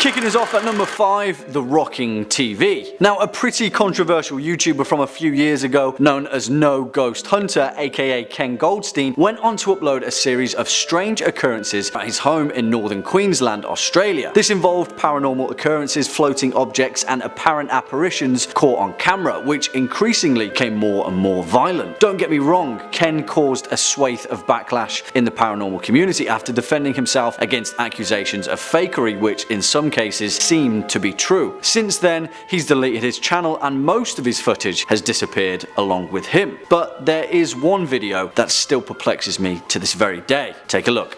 Kicking us off at number 5, The Rocking TV. Now, a pretty controversial YouTuber from a few years ago, known as No Ghost Hunter, aka Ken Goldstein, went on to upload a series of strange occurrences at his home in northern Queensland, Australia. This involved paranormal occurrences, floating objects, and apparent apparitions caught on camera, which increasingly became more and more violent. Don't get me wrong, Ken caused a swathe of backlash in the paranormal community after defending himself against accusations of fakery, which in some cases seemed to be true. Since then, he's deleted his channel and most of his footage has disappeared along with him. But there is one video that still perplexes me to this very day. Take a look.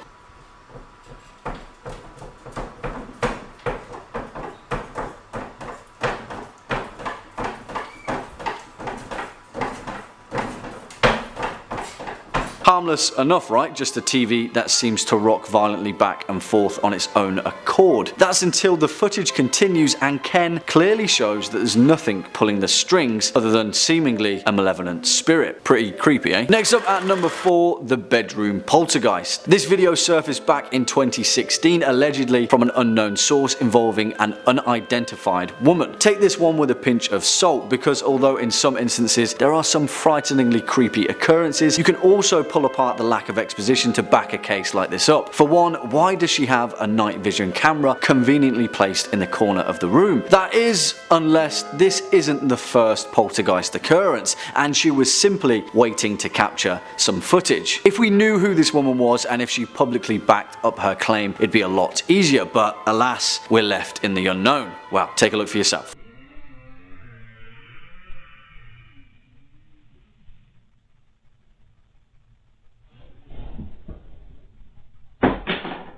Harmless enough, right? Just a TV that seems to rock violently back and forth on its own accord. That's until the footage continues and Ken clearly shows that there's nothing pulling the strings other than seemingly a malevolent spirit. Pretty creepy, eh? Next up at number 4, The Bedroom Poltergeist. This video surfaced back in 2016, allegedly from an unknown source involving an unidentified woman. Take this one with a pinch of salt, because although in some instances there are some frighteningly creepy occurrences, you can also pull apart the lack of exposition to back a case like this up. For one, why does she have a night vision camera conveniently placed in the corner of the room? That is, unless this isn't the first poltergeist occurrence and she was simply waiting to capture some footage. If we knew who this woman was and if she publicly backed up her claim, it'd be a lot easier, but alas, we're left in the unknown. Well, take a look for yourself.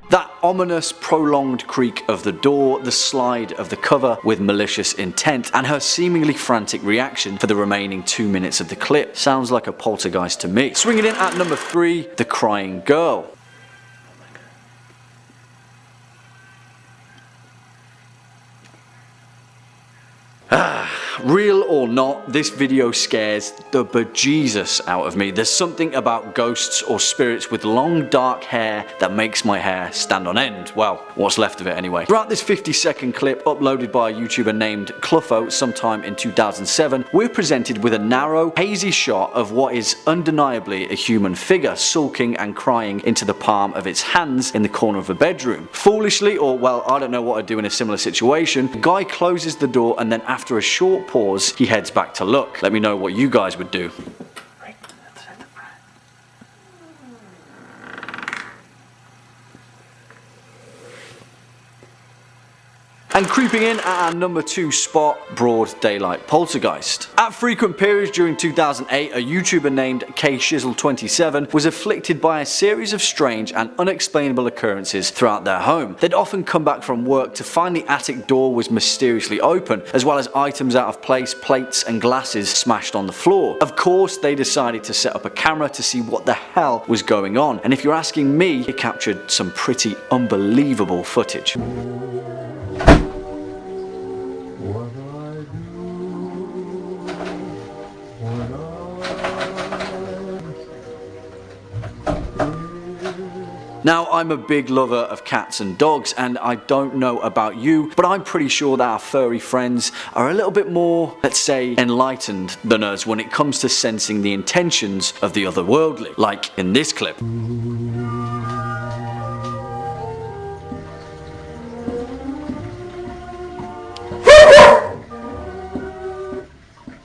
That ominous, prolonged creak of the door, the slide of the cover with malicious intent, and her seemingly frantic reaction for the remaining 2 minutes of the clip sounds like a poltergeist to me. Swinging in at number 3, The Crying Girl. Real or not, this video scares the bejesus out of me. There's something about ghosts or spirits with long dark hair that makes my hair stand on end. Well, what's left of it anyway. Throughout this 50-second clip uploaded by a YouTuber named Cluffo sometime in 2007, we're presented with a narrow, hazy shot of what is undeniably a human figure sulking and crying into the palm of its hands in the corner of a bedroom. Foolishly, or well, I don't know what I'd do in a similar situation, the guy closes the door and then after a short pause, he heads back to look. Let me know what you guys would do. And creeping in at our number 2 spot, Broad Daylight Poltergeist. At frequent periods during 2008, a YouTuber named KShizzle27 was afflicted by a series of strange and unexplainable occurrences throughout their home. They'd often come back from work to find the attic door was mysteriously open, as well as items out of place, plates and glasses smashed on the floor. Of course, they decided to set up a camera to see what the hell was going on, and if you're asking me, it captured some pretty unbelievable footage. Now, I'm a big lover of cats and dogs, and I don't know about you, but I'm pretty sure that our furry friends are a little bit more, let's say, enlightened than us when it comes to sensing the intentions of the otherworldly, like in this clip.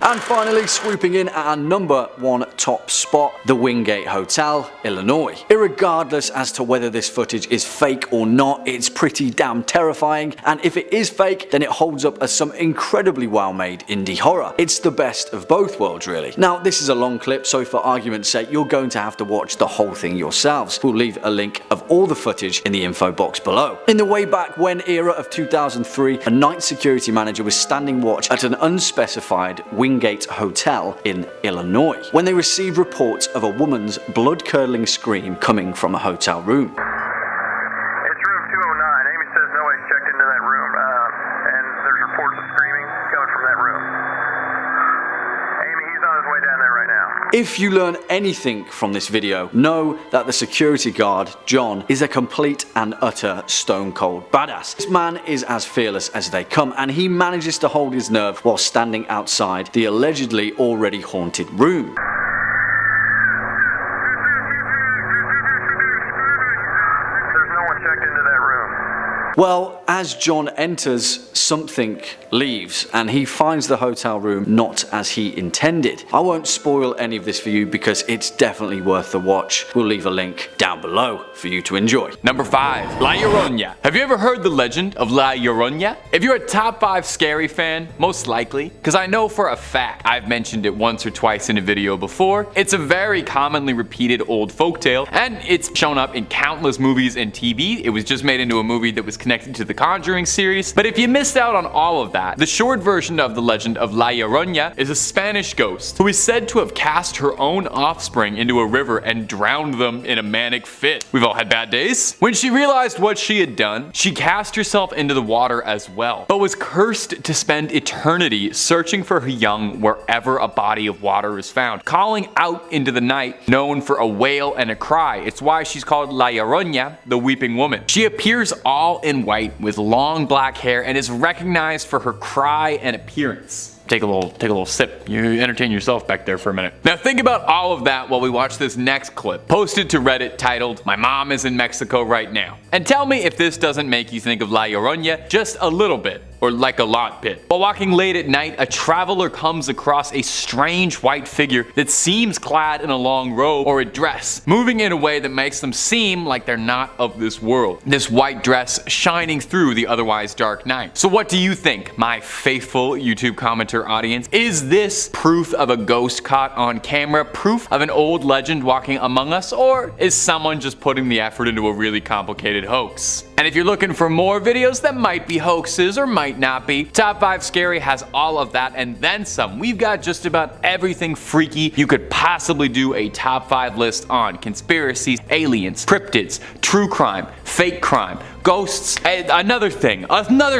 And finally, swooping in at our number 1 top spot, the Wingate Hotel, Illinois. Irregardless as to whether this footage is fake or not, it's pretty damn terrifying, and if it is fake, then it holds up as some incredibly well-made indie horror. It's the best of both worlds, really. Now, this is a long clip, so for argument's sake, you're going to have to watch the whole thing yourselves. We'll leave a link of all the footage in the info box below. In the way back when era of 2003, a night security manager was standing watch at an unspecified Wingate Hotel in Illinois when they received reports of a woman's blood-curdling scream coming from a hotel room. It's room 209. Amy says nobody's checked into that room, and there's reports of screaming coming from that room. Amy, he's on his way down there right now. If you learn anything from this video, know that the security guard, John, is a complete and utter stone cold badass. This man is as fearless as they come, and he manages to hold his nerve while standing outside the allegedly already haunted room. There's no one checked into that room. Well, as John enters, something leaves and he finds the hotel room not as he intended. I won't spoil any of this for you because it's definitely worth the watch. We'll leave a link down below for you to enjoy. Number 5. La Llorona. Have you ever heard the legend of La Llorona? If you're a top 5 scary fan, most likely, because I know for a fact I've mentioned it once or twice in a video before. It's a very commonly repeated old folktale, and it's shown up in countless movies and TV. It was just made into a movie that was connected to the Conjuring series. But if you missed out on all of that, the short version of the legend of La Llorona is a Spanish ghost who is said to have cast her own offspring into a river and drowned them in a manic fit. We've all had bad days. When she realized what she had done, she cast herself into the water as well, but was cursed to spend eternity searching for her young wherever a body of water is found, calling out into the night, known for a wail and a cry. It's why she's called La Llorona, the weeping woman. She appears all in white with long black hair and is recognized for her cry and appearance. Take a little sip. You entertain yourself back there for a minute. Now think about all of that while we watch this next clip, posted to Reddit titled, "My mom is in Mexico right now." And tell me if this doesn't make you think of La Llorona just a little bit, or like a lot bit. While walking late at night, a traveler comes across a strange white figure that seems clad in a long robe or a dress, moving in a way that makes them seem like they're not of this world. This white dress shining through the otherwise dark night. So what do you think, my faithful YouTube commenter audience? Is this proof of a ghost caught on camera? Proof of an old legend walking among us? Or is someone just putting the effort into a really complicated hoax? And if you're looking for more videos that might be hoaxes or might not be, Top 5 Scary has all of that and then some. We've got just about everything freaky you could possibly do a top 5 list on. Conspiracies, aliens, cryptids, true crime, fake crime, ghosts, another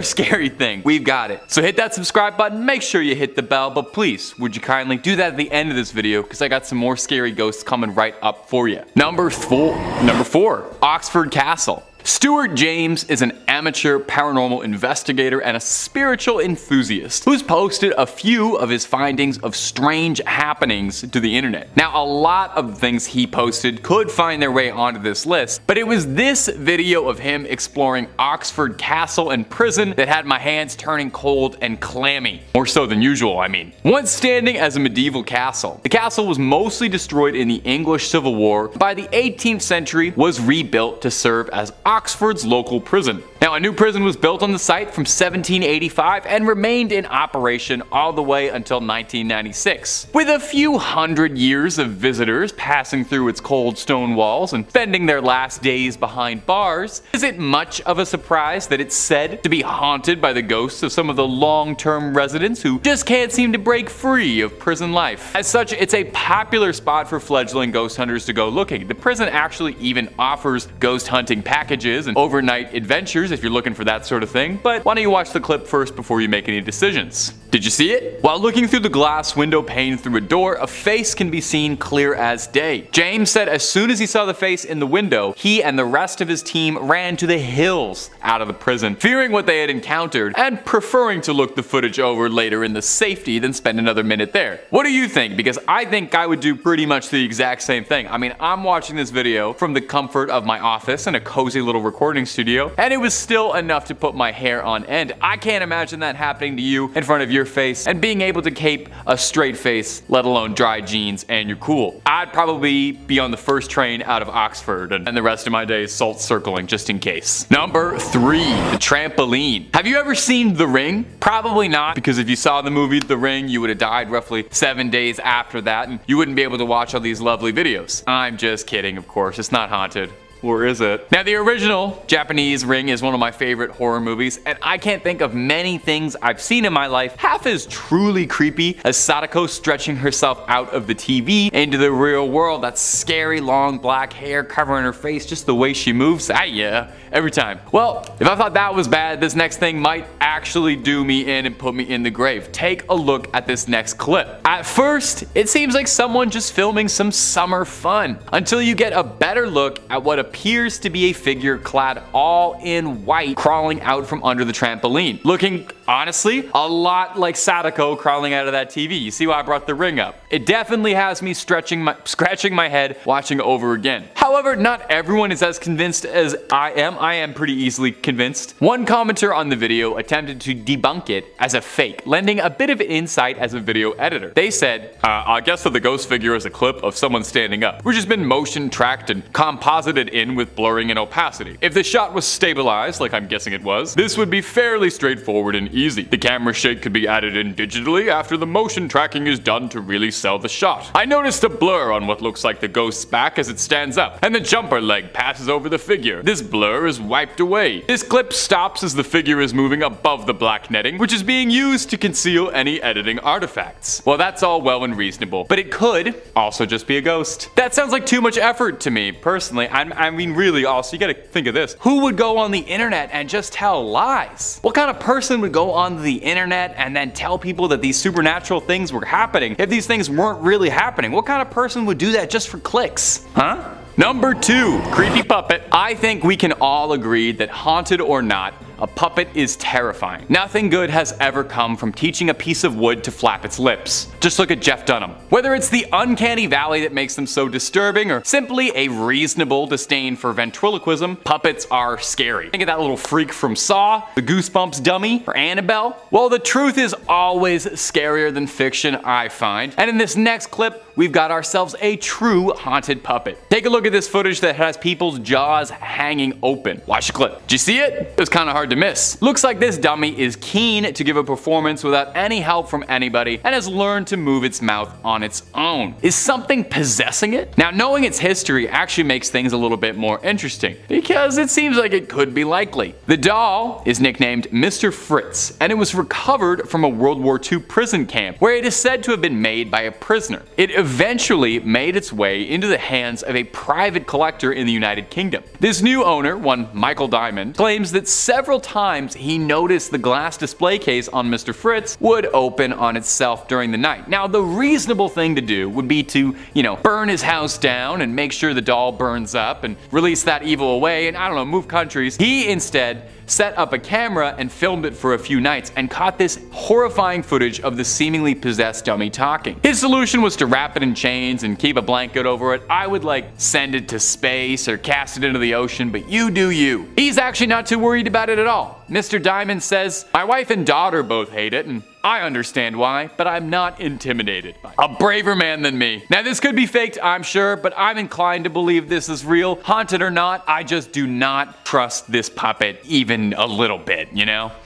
scary thing. We've got it. So hit that subscribe button, make sure you hit the bell, but please, would you kindly do that at the end of this video because I got some more scary ghosts coming right up for you. Number 4, Oxford Castle. Stuart James is an amateur paranormal investigator and a spiritual enthusiast who's posted a few of his findings of strange happenings to the internet. Now, a lot of the things he posted could find their way onto this list, but it was this video of him exploring Oxford Castle and prison that had my hands turning cold and clammy. More so than usual, I mean. Once standing as a medieval castle, the castle was mostly destroyed in the English Civil War. By the 18th century, was rebuilt to serve as Oxford's local prison. Now, a new prison was built on the site from 1785 and remained in operation all the way until 1996. With a few hundred years of visitors passing through its cold stone walls and spending their last days behind bars, is it much of a surprise that it's said to be haunted by the ghosts of some of the long-term residents who just can't seem to break free of prison life? As such, it's a popular spot for fledgling ghost hunters to go looking. The prison actually even offers ghost hunting packages and overnight adventures if you're looking for that sort of thing, but why don't you watch the clip first before you make any decisions? Did you see it? While looking through the glass window pane through a door, a face can be seen clear as day. James said as soon as he saw the face in the window, he and the rest of his team ran to the hills out of the prison, fearing what they had encountered and preferring to look the footage over later in the safety than spend another minute there. What do you think? Because I think I would do pretty much the exact same thing. I mean, I'm watching this video from the comfort of my office in a cozy little recording studio, and it was still enough to put my hair on end. I can't imagine that happening to you in front of your face and being able to keep a straight face, let alone dry jeans, and you're cool. I'd probably be on the first train out of Oxford and the rest of my days salt circling just in case. Number 3, the trampoline. Have you ever seen The Ring? Probably not, because if you saw the movie The Ring, you would have died roughly 7 days after that and you wouldn't be able to watch all these lovely videos. I'm just kidding, of course. It's not haunted. Or is it? Now, the original Japanese Ring is one of my favorite horror movies, and I can't think of many things I've seen in my life half as truly creepy as Sadako stretching herself out of the TV into the real world. That scary long black hair covering her face, just the way she moves. Yeah, every time. Well, if I thought that was bad, this next thing might actually do me in and put me in the grave. Take a look at this next clip. At first, it seems like someone just filming some summer fun, until you get a better look at what appears to be a figure clad all in white crawling out from under the trampoline. Looking, honestly, a lot like Sadako crawling out of that TV. You see why I brought the ring up? It definitely has me scratching my head watching over again. However, not everyone is as convinced as I am. I am pretty easily convinced. One commenter on the video attempted to debunk it as a fake, lending a bit of insight as a video editor. They said, I guess that the ghost figure is a clip of someone standing up, which has been motion tracked and composited in with blurring and opacity. If the shot was stabilized, like I'm guessing it was, this would be fairly straightforward and easy. The camera shake could be added in digitally after the motion tracking is done to really sell the shot. I noticed a blur on what looks like the ghost's back as it stands up, and the jumper leg passes over the figure. This blur is wiped away. This clip stops as the figure is moving above the black netting, which is being used to conceal any editing artifacts. Well, that's all well and reasonable, but it could also just be a ghost. That sounds like too much effort to me, personally. I mean, really, also, you gotta think of this. Who would go on the internet and just tell lies? What kind of person would go on the internet and then tell people that these supernatural things were happening if these things weren't really happening? What kind of person would do that just for clicks? Huh? Number 2, creepy puppet. I think we can all agree that, haunted or not, a puppet is terrifying. Nothing good has ever come from teaching a piece of wood to flap its lips. Just look at Jeff Dunham. Whether it's the uncanny valley that makes them so disturbing or simply a reasonable disdain for ventriloquism, puppets are scary. Think of that little freak from Saw, the Goosebumps dummy, or Annabelle. Well, the truth is always scarier than fiction, I find. And in this next clip, we've got ourselves a true haunted puppet. Take a look at this footage that has people's jaws hanging open. Watch the clip. Did you see it? It was kind of hard to miss. Looks like this dummy is keen to give a performance without any help from anybody and has learned to move its mouth on its own. Is something possessing it? Now, knowing its history actually makes things a little bit more interesting, because it seems like it could be likely. The doll is nicknamed Mr. Fritz, and it was recovered from a World War II prison camp where it is said to have been made by a prisoner. It eventually made its way into the hands of a private collector in the United Kingdom. This new owner, one Michael Diamond, claims that several times he noticed the glass display case on Mr. Fritz would open on itself during the night. Now, the reasonable thing to do would be to, burn his house down and make sure the doll burns up and release that evil away and, move countries. He instead set up a camera and filmed it for a few nights and caught this horrifying footage of the seemingly possessed dummy talking. His solution was to wrap it in chains and keep a blanket over it. I would send it to space or cast it into the ocean, but you do you. He's actually not too worried about it at all. Mr. Diamond says, "My wife and daughter both hate it, and I understand why, but I'm not intimidated by it. A braver man than me." Now, this could be faked, I'm sure, but I'm inclined to believe this is real. Haunted or not, I just do not trust this puppet even a little bit,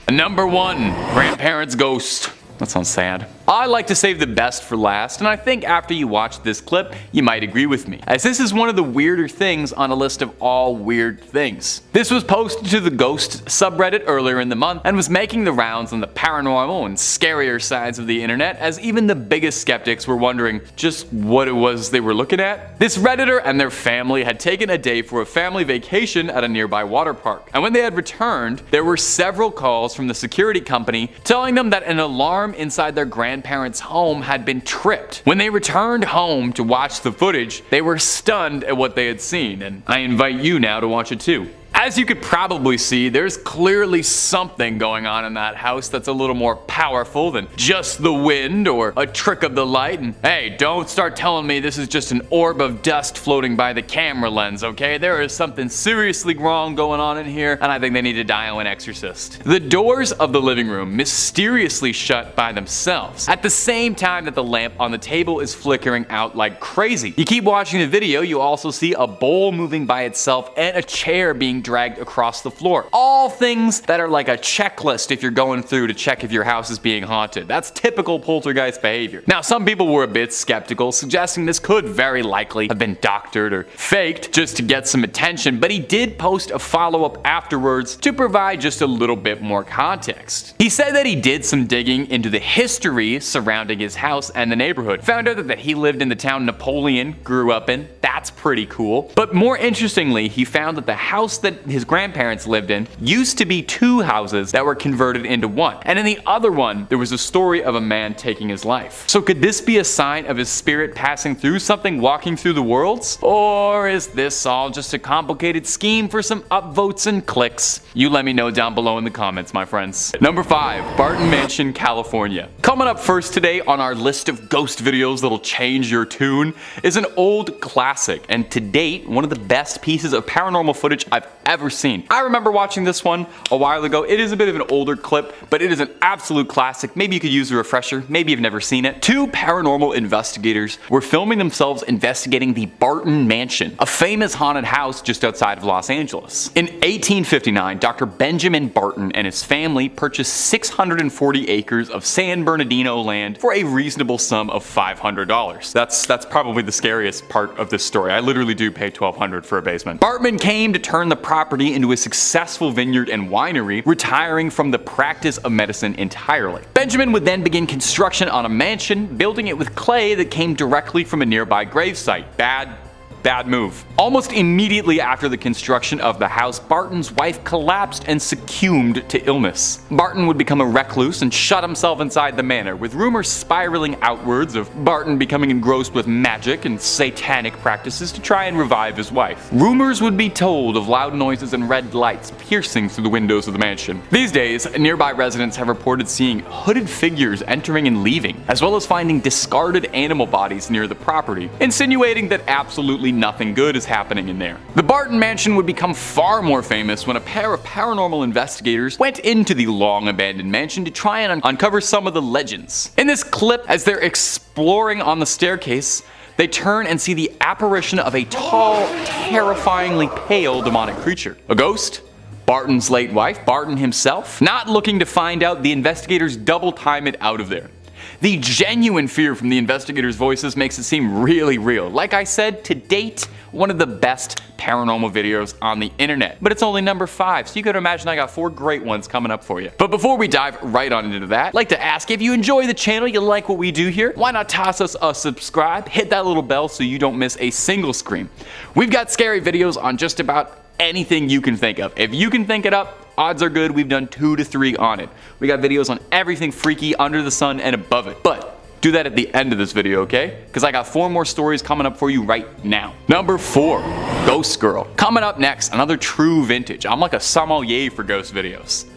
Number 1, grandparents' ghost. That sounds sad. I like to save the best for last, and I think after you watch this clip, you might agree with me, as this is one of the weirder things on a list of all weird things. This was posted to the Ghost subreddit earlier in the month and was making the rounds on the paranormal and scarier sides of the internet, as even the biggest skeptics were wondering just what it was they were looking at. This redditor and their family had taken a day for a family vacation at a nearby water park, and when they had returned, there were several calls from the security company telling them that an alarm inside their grandparents' home had been tripped. When they returned home to watch the footage, they were stunned at what they had seen, and I invite you now to watch it too. As you could probably see, there's clearly something going on in that house that's a little more powerful than just the wind or a trick of the light. And hey, don't start telling me this is just an orb of dust floating by the camera lens, okay? There is something seriously wrong going on in here, and I think they need to dial an exorcist. The doors of the living room mysteriously shut by themselves, at the same time that the lamp on the table is flickering out like crazy. You keep watching the video, you also see a bowl moving by itself and a chair being dragged dragged across the floor. All things that are like a checklist if you're going through to check if your house is being haunted. That's typical poltergeist behavior. Now, some people were a bit skeptical, suggesting this could very likely have been doctored or faked just to get some attention, but he did post a follow-up afterwards to provide just a little bit more context. He said that he did some digging into the history surrounding his house and the neighborhood. Found out that he lived in the town Napoleon grew up in. That's pretty cool. But more interestingly, he found that the house that his grandparents lived in used to be two houses that were converted into one. And in the other one, there was a story of a man taking his life. So could this be a sign of his spirit passing through something, walking through the worlds? Or is this all just a complicated scheme for some upvotes and clicks? You let me know down below in the comments, my friends. Number 5, Barton Mansion, California. Coming up first today on our list of ghost videos that'll change your tune is an old classic, and to date, one of the best pieces of paranormal footage I've ever seen. I remember watching this one a while ago. It is a bit of an older clip, but it is an absolute classic. Maybe you could use a refresher. Maybe you've never seen it. Two paranormal investigators were filming themselves investigating the Barton Mansion, a famous haunted house just outside of Los Angeles. In 1859, Dr. Benjamin Barton and his family purchased 640 acres of San Bernardino land for a reasonable sum of $500. That's probably the scariest part of this story. I literally do pay $1,200 for a basement. Barton came to turn the property into a successful vineyard and winery, retiring from the practice of medicine entirely. Benjamin would then begin construction on a mansion, building it with clay that came directly from a nearby gravesite. Bad move. Almost immediately after the construction of the house, Barton's wife collapsed and succumbed to illness. Barton would become a recluse and shut himself inside the manor, with rumors spiraling outwards of Barton becoming engrossed with magic and satanic practices to try and revive his wife. Rumors would be told of loud noises and red lights piercing through the windows of the mansion. These days, nearby residents have reported seeing hooded figures entering and leaving, as well as finding discarded animal bodies near the property, insinuating that absolutely nothing good is happening in there. The Barton Mansion would become far more famous when a pair of paranormal investigators went into the long abandoned mansion to try and uncover some of the legends. In this clip, as they're exploring on the staircase, they turn and see the apparition of a tall, terrifyingly pale demonic creature. A ghost? Barton's late wife, Barton himself? Not looking to find out, the investigators double time it out of there. The genuine fear from the investigators' voices makes it seem really real. Like I said, to date, one of the best paranormal videos on the internet. But it's only number 5, so you could imagine I got 4 great ones coming up for you. But before we dive right on into that, I'd like to ask, if you enjoy the channel, you like what we do here, why not toss us a subscribe, hit that little bell so you don't miss a single scream. We've got scary videos on just about anything you can think of. If you can think it up, odds are good we've done 2 to 3 on it. We got videos on everything freaky under the sun and above it. But do that at the end of this video, okay? Because I got 4 more stories coming up for you right now. Number 4, Ghost Girl. Coming up next, another true vintage. I'm like a sommelier for ghost videos.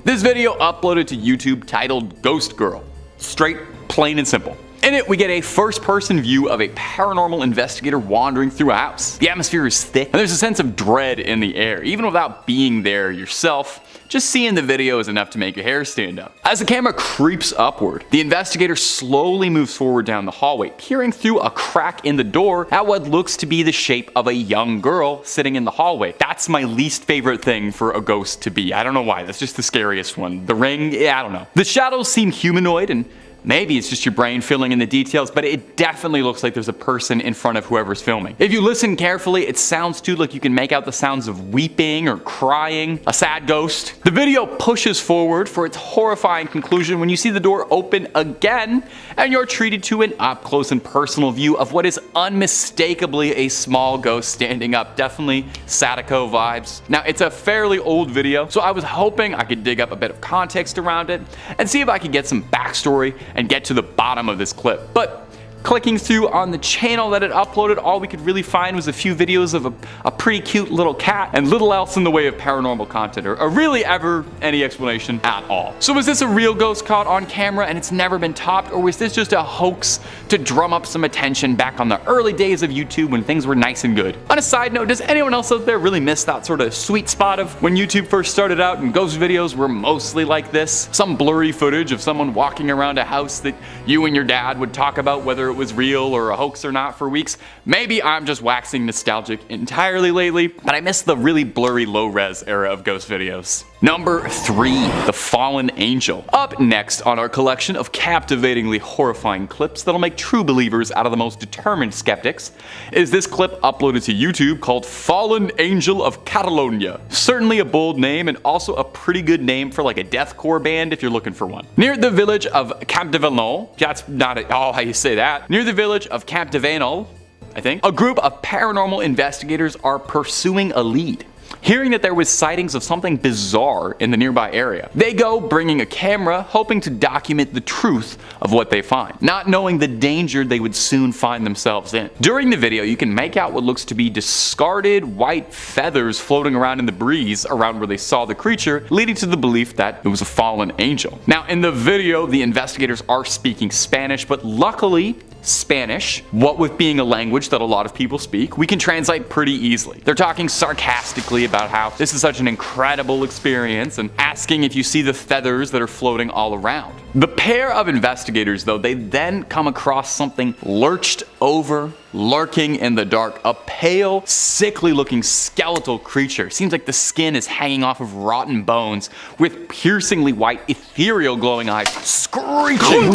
This video uploaded to YouTube titled Ghost Girl. Straight, plain and simple. In it, we get a first-person view of a paranormal investigator wandering through a house. The atmosphere is thick, and there's a sense of dread in the air. Even without being there yourself, just seeing the video is enough to make your hair stand up. As the camera creeps upward, the investigator slowly moves forward down the hallway, peering through a crack in the door at what looks to be the shape of a young girl sitting in the hallway. That's my least favorite thing for a ghost to be. I don't know why, that's just the scariest one. The ring, yeah, I don't know. The shadows seem humanoid, and maybe it's just your brain filling in the details, but it definitely looks like there's a person in front of whoever's filming. If you listen carefully, it sounds too like you can make out the sounds of weeping or crying, a sad ghost. The video pushes forward for its horrifying conclusion when you see the door open again, and you're treated to an up-close and personal view of what is unmistakably a small ghost standing up. Definitely Sadako vibes. Now, it's a fairly old video, so I was hoping I could dig up a bit of context around it and see if I could get some backstory and get to the bottom of this clip. But clicking through on the channel that it uploaded, all we could really find was a few videos of a pretty cute little cat and little else in the way of paranormal content, or really ever any explanation at all. So was this a real ghost caught on camera and it's never been topped, or was this just a hoax to drum up some attention back on the early days of YouTube when things were nice and good? On a side note, does anyone else out there really miss that sort of sweet spot of when YouTube first started out and ghost videos were mostly like this? Some blurry footage of someone walking around a house that you and your dad would talk about, whether it it was real or a hoax or not for weeks. Maybe I'm just waxing nostalgic entirely lately, but I miss the really blurry low-res era of ghost videos. Number 3, The Fallen Angel. Up next on our collection of captivatingly horrifying clips that'll make true believers out of the most determined skeptics is this clip uploaded to YouTube called Fallen Angel of Catalonia. Certainly a bold name and also a pretty good name for like a deathcore band if you're looking for one. Near the village of Campdevenol, that's not at all how you say that. Near the village of Campdevenol, I think, a group of paranormal investigators are pursuing a lead. Hearing that there was sightings of something bizarre in the nearby area, they go bringing a camera, hoping to document the truth of what they find, not knowing the danger they would soon find themselves in. During the video, you can make out what looks to be discarded white feathers floating around in the breeze around where they saw the creature, leading to the belief that it was a fallen angel. Now, in the video, the investigators are speaking Spanish, but luckily, Spanish, what with being a language that a lot of people speak, we can translate pretty easily. They're talking sarcastically about how this is such an incredible experience and asking if you see the feathers that are floating all around. The pair of investigators, though, they then come across something lurched over, lurking in the dark. A pale, sickly looking skeletal creature. Seems like the skin is hanging off of rotten bones with piercingly white, ethereal glowing eyes screeching.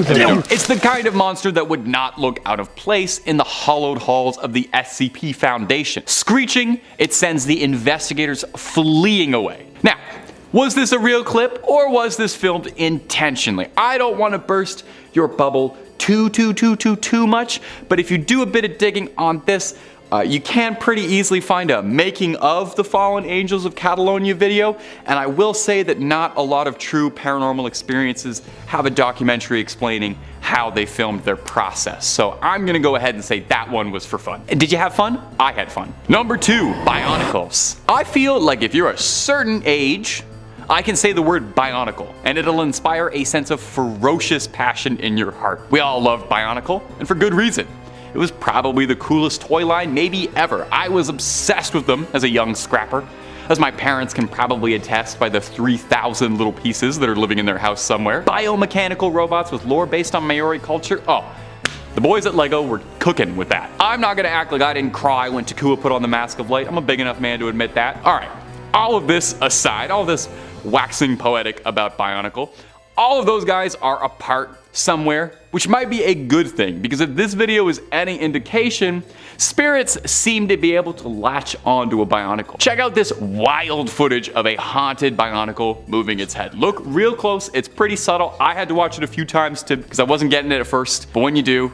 It's the kind of monster that would not look out of place in the hollowed halls of the SCP Foundation. Screeching, it sends the investigators fleeing away. Now, was this a real clip or was this filmed intentionally? I don't want to burst your bubble too much, but if you do a bit of digging on this, you can pretty easily find a making of the Fallen Angels of Catalonia video, and I will say that not a lot of true paranormal experiences have a documentary explaining how they filmed their process. So I'm gonna go ahead and say that one was for fun. And did you have fun? I had fun. Number 2, Bionicles. I feel like if you're a certain age, I can say the word Bionicle, and it'll inspire a sense of ferocious passion in your heart. We all love Bionicle, and for good reason. It was probably the coolest toy line maybe ever. I was obsessed with them as a young scrapper, as my parents can probably attest by the 3,000 little pieces that are living in their house somewhere. Biomechanical robots with lore based on Maori culture. Oh, the boys at LEGO were cooking with that. I'm not gonna act like I didn't cry when Takua put on the Mask of Light. I'm a big enough man to admit that. Alright, all of this aside, all this waxing poetic about Bionicle, all of those guys are apart somewhere, which might be a good thing, because if this video is any indication, spirits seem to be able to latch onto a Bionicle. Check out this wild footage of a haunted Bionicle moving its head. Look real close, it's pretty subtle. I had to watch it a few times because I wasn't getting it at first, but when you do,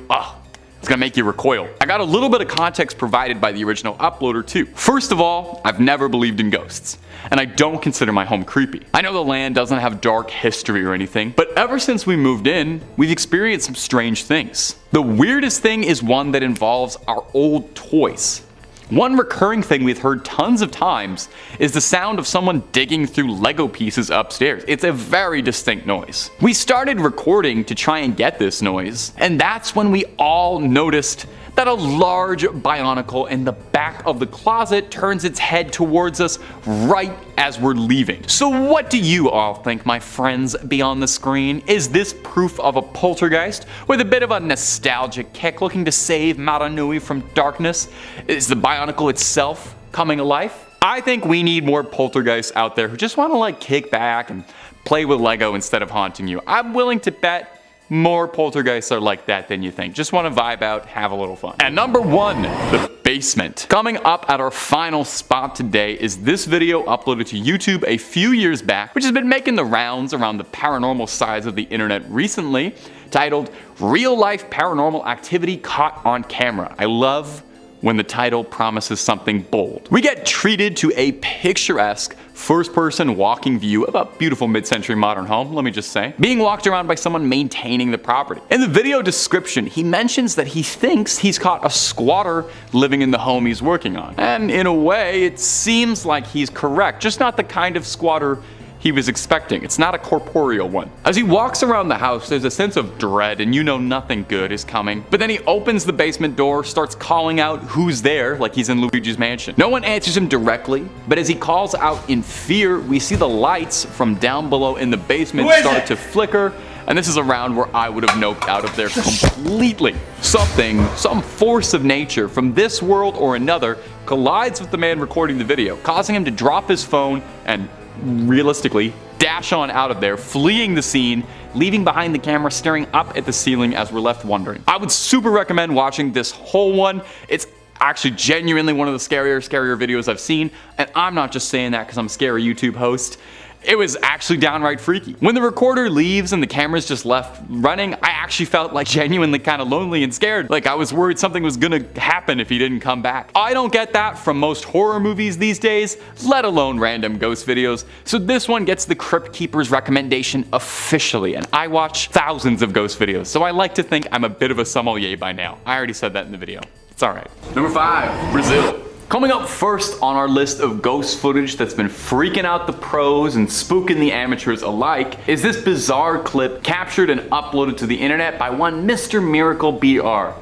it's gonna make you recoil. I got a little bit of context provided by the original uploader too. First of all, I've never believed in ghosts, and I don't consider my home creepy. I know the land doesn't have dark history or anything, but ever since we moved in, we've experienced some strange things. The weirdest thing is one that involves our old toys. One recurring thing we've heard tons of times is the sound of someone digging through Lego pieces upstairs. It's a very distinct noise. We started recording to try and get this noise, and that's when we all noticed that a large Bionicle in the back of the closet turns its head towards us right as we're leaving. So what do you all think, my friends beyond the screen? Is this proof of a poltergeist with a bit of a nostalgic kick looking to save Maranui from darkness? Is the Bionicle itself coming alive? I think we need more poltergeists out there who just want to like kick back and play with Lego instead of haunting you. I'm willing to bet more poltergeists are like that than you think. Just want to vibe out, have a little fun. And number 1, the basement. Coming up at our final spot today is this video uploaded to YouTube a few years back, which has been making the rounds around the paranormal sides of the internet recently, titled Real Life Paranormal Activity Caught on Camera. I love when the title promises something bold. We get treated to a picturesque first-person walking view of a beautiful mid-century modern home, let me just say, being walked around by someone maintaining the property. In the video description, he mentions that he thinks he's caught a squatter living in the home he's working on. And in a way, it seems like he's correct, just not the kind of squatter he was expecting. It's not a corporeal one. As he walks around the house, there's a sense of dread and you know nothing good is coming. But then he opens the basement door, starts calling out who's there like he's in Luigi's Mansion. No one answers him directly, but as he calls out in fear, we see the lights from down below in the basement start to flicker And this is around where I would have noped out of there completely. Some force of nature from this world or another collides with the man recording the video, causing him to drop his phone and realistically dash on out of there, fleeing the scene, leaving behind the camera staring up at the ceiling as we're left wondering. I would super recommend watching this whole one. It's actually genuinely one of the scarier videos I've seen, and I'm not just saying that because I'm a scary YouTube host. It was actually downright freaky. When the recorder leaves and the camera's just left running, I actually felt like genuinely kind of lonely and scared. Like I was worried something was gonna happen if he didn't come back. I don't get that from most horror movies these days, let alone random ghost videos. So this one gets the Crypt Keeper's recommendation officially, and I watch thousands of ghost videos, so I like to think I'm a bit of a sommelier by now. I already said that in the video. It's alright. Number 5, Brazil. Coming up first on our list of ghost footage that's been freaking out the pros and spooking the amateurs alike is this bizarre clip captured and uploaded to the internet by one Mr. Miracle BR.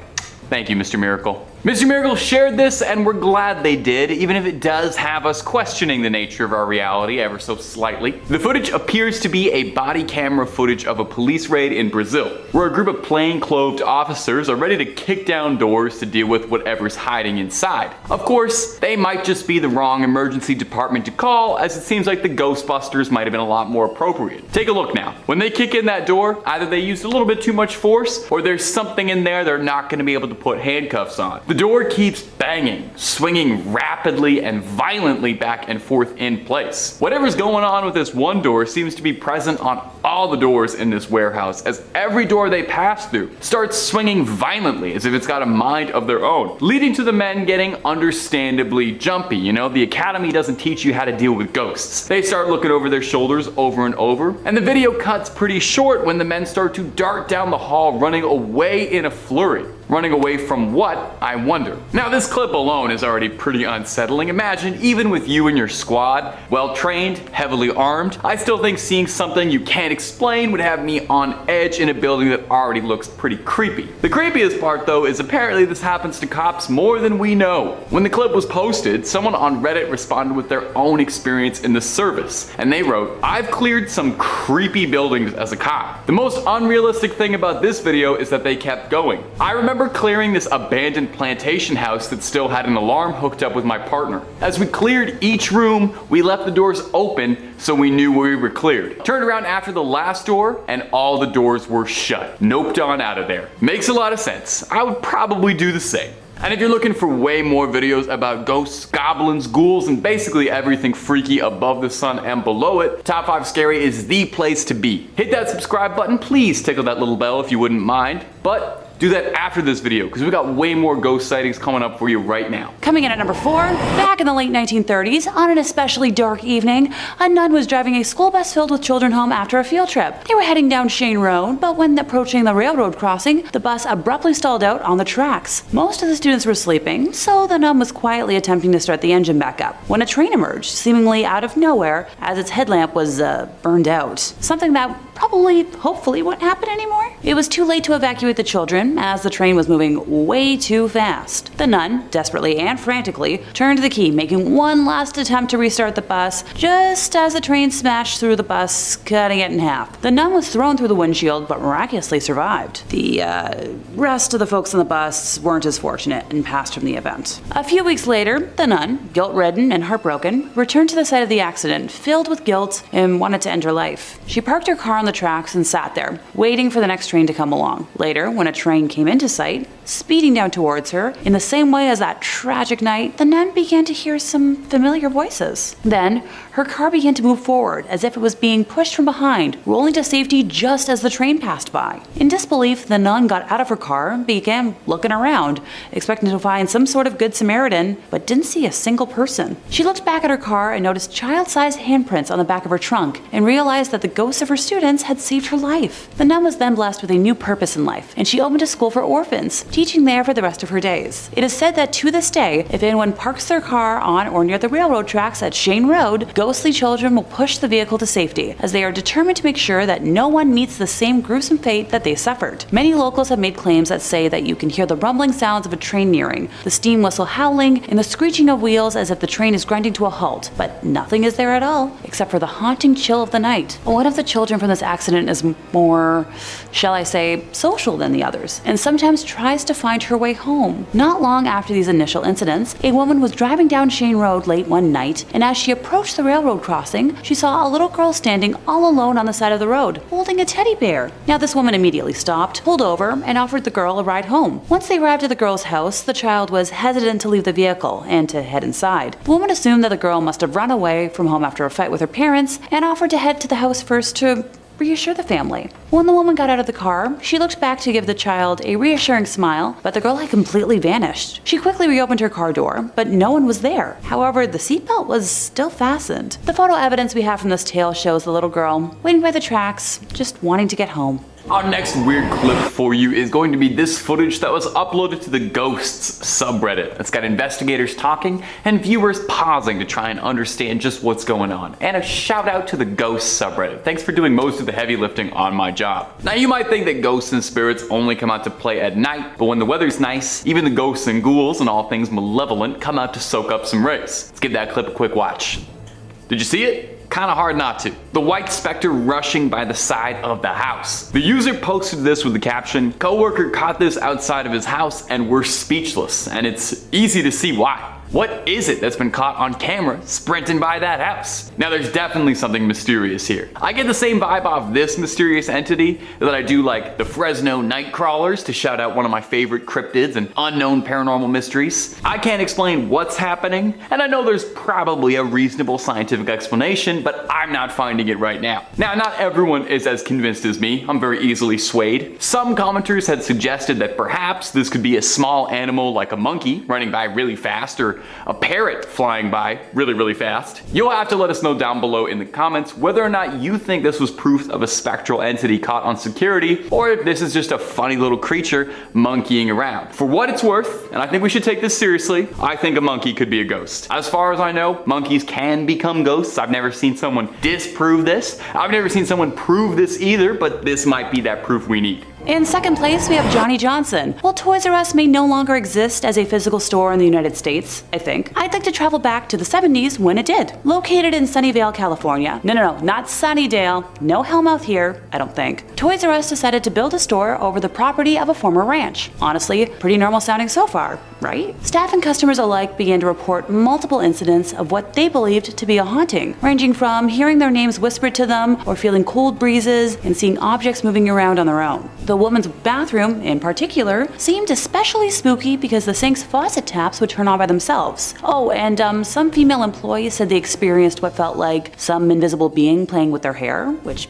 Thank you, Mr. Miracle. Mr. Miracle shared this, and we're glad they did, even if it does have us questioning the nature of our reality ever so slightly. The footage appears to be a body camera footage of a police raid in Brazil, where a group of plain-clothed officers are ready to kick down doors to deal with whatever's hiding inside. Of course, they might just be the wrong emergency department to call, as it seems like the Ghostbusters might have been a lot more appropriate. Take a look now. When they kick in that door, either they used a little bit too much force, or there's something in there they're not going to be able to put handcuffs on. The door keeps banging, swinging rapidly and violently back and forth in place. Whatever's going on with this one door seems to be present on all the doors in this warehouse, as every door they pass through starts swinging violently as if it's got a mind of their own, leading to the men getting understandably jumpy. You know, the academy doesn't teach you how to deal with ghosts. They start looking over their shoulders over and over, and the video cuts pretty short when the men start to dart down the hall, running away in a flurry. Running away from what, I wonder. Now this clip alone is already pretty unsettling. Imagine, even with you and your squad, well trained, heavily armed, I still think seeing something you can't explain would have me on edge in a building that already looks pretty creepy. The creepiest part though is apparently this happens to cops more than we know. When the clip was posted, someone on Reddit responded with their own experience in the service, and they wrote, "I've cleared some creepy buildings as a cop. The most unrealistic thing about this video is that they kept going. I remember clearing this abandoned plantation house that still had an alarm hooked up with my partner. As we cleared each room, we left the doors open so we knew we were cleared. Turned around after the last door and all the doors were shut. Noped on out of there." Makes a lot of sense. I would probably do the same. And if you're looking for way more videos about ghosts, goblins, ghouls, and basically everything freaky above the sun and below it, Top 5 Scary is the place to be. Hit that subscribe button, please tickle that little bell if you wouldn't mind, but do that after this video, because we got way more ghost sightings coming up for you right now. Coming in at number 4, back in the late 1930s, on an especially dark evening, a nun was driving a school bus filled with children home after a field trip. They were heading down Shane Road, but when approaching the railroad crossing, the bus abruptly stalled out on the tracks. Most of the students were sleeping, so the nun was quietly attempting to start the engine back up, when a train emerged, seemingly out of nowhere, as its headlamp was burned out. Something that hopefully won't happen anymore. It was too late to evacuate the children, as the train was moving way too fast. The nun, desperately and frantically, turned the key, making one last attempt to restart the bus, just as the train smashed through the bus, cutting it in half. The nun was thrown through the windshield, but miraculously survived. The rest of the folks on the bus weren't as fortunate and passed from the event. A few weeks later, the nun, guilt-ridden and heartbroken, returned to the site of the accident, filled with guilt and wanted to end her life. She parked her car on the tracks and sat there, waiting for the next train to come along. Later, when a train came into sight, speeding down towards her, in the same way as that tragic night, the nun began to hear some familiar voices. Then, her car began to move forward as if it was being pushed from behind, rolling to safety just as the train passed by. In disbelief, the nun got out of her car and began looking around, expecting to find some sort of good Samaritan, but didn't see a single person. She looked back at her car and noticed child-sized handprints on the back of her trunk, and realized that the ghosts of her students had saved her life. The nun was then blessed with a new purpose in life, and she opened a school for orphans, teaching there for the rest of her days. It is said that to this day, if anyone parks their car on or near the railroad tracks at Shane Road, ghostly children will push the vehicle to safety, as they are determined to make sure that no one meets the same gruesome fate that they suffered. Many locals have made claims that say that you can hear the rumbling sounds of a train nearing, the steam whistle howling, and the screeching of wheels as if the train is grinding to a halt, but nothing is there at all, except for the haunting chill of the night. One of the children from this accident is more, shall I say, social than the others, and sometimes tries to find her way home. Not long after these initial incidents, a woman was driving down Shane Road late one night, and as she approached the railroad crossing, she saw a little girl standing all alone on the side of the road, holding a teddy bear. Now this woman immediately stopped, pulled over, and offered the girl a ride home. Once they arrived at the girl's house, the child was hesitant to leave the vehicle and to head inside. The woman assumed that the girl must have run away from home after a fight with her parents and offered to head to the house first to reassure the family. When the woman got out of the car, she looked back to give the child a reassuring smile, but the girl had completely vanished. She quickly reopened her car door, but no one was there. However, the seatbelt was still fastened. The photo evidence we have from this tale shows the little girl waiting by the tracks, just wanting to get home. Our next weird clip for you is going to be this footage that was uploaded to the Ghosts subreddit. It's got investigators talking and viewers pausing to try and understand just what's going on. And a shout out to the Ghosts subreddit. Thanks for doing most of the heavy lifting on my job. Now you might think that ghosts and spirits only come out to play at night, but when the weather's nice, even the ghosts and ghouls and all things malevolent come out to soak up some rays. Let's give that clip a quick watch. Did you see it? Kinda hard not to. The white specter rushing by the side of the house. The user posted this with the caption, "Coworker caught this outside of his house and we're speechless," and it's easy to see why. What is it that's been caught on camera sprinting by that house? Now there's definitely something mysterious here. I get the same vibe off this mysterious entity that I do like the Fresno night crawlers, to shout out one of my favorite cryptids and unknown paranormal mysteries. I can't explain what's happening, and I know there's probably a reasonable scientific explanation, but I'm not finding it right now. Now, not everyone is as convinced as me. I'm very easily swayed. Some commenters had suggested that perhaps this could be a small animal like a monkey running by really fast, or a parrot flying by really, really fast. You'll have to let us know down below in the comments whether or not you think this was proof of a spectral entity caught on security, or if this is just a funny little creature monkeying around. For what it's worth, and I think we should take this seriously, I think a monkey could be a ghost. As far as I know, monkeys can become ghosts. I've never seen someone disprove this. I've never seen someone prove this either, but this might be that proof we need. In second place, we have Johnny Johnson. While Toys R Us may no longer exist as a physical store in the United States, I think, I'd like to travel back to the 70s when it did. Located in Sunnyvale, California. No, not Sunnydale. No Hellmouth here, I don't think. Toys R Us decided to build a store over the property of a former ranch. Honestly, pretty normal sounding so far, right? Staff and customers alike began to report multiple incidents of what they believed to be a haunting, ranging from hearing their names whispered to them, or feeling cold breezes, and seeing objects moving around on their own. The woman's bathroom, in particular, seemed especially spooky because the sink's faucet taps would turn on by themselves. Oh, and some female employees said they experienced what felt like some invisible being playing with their hair, which...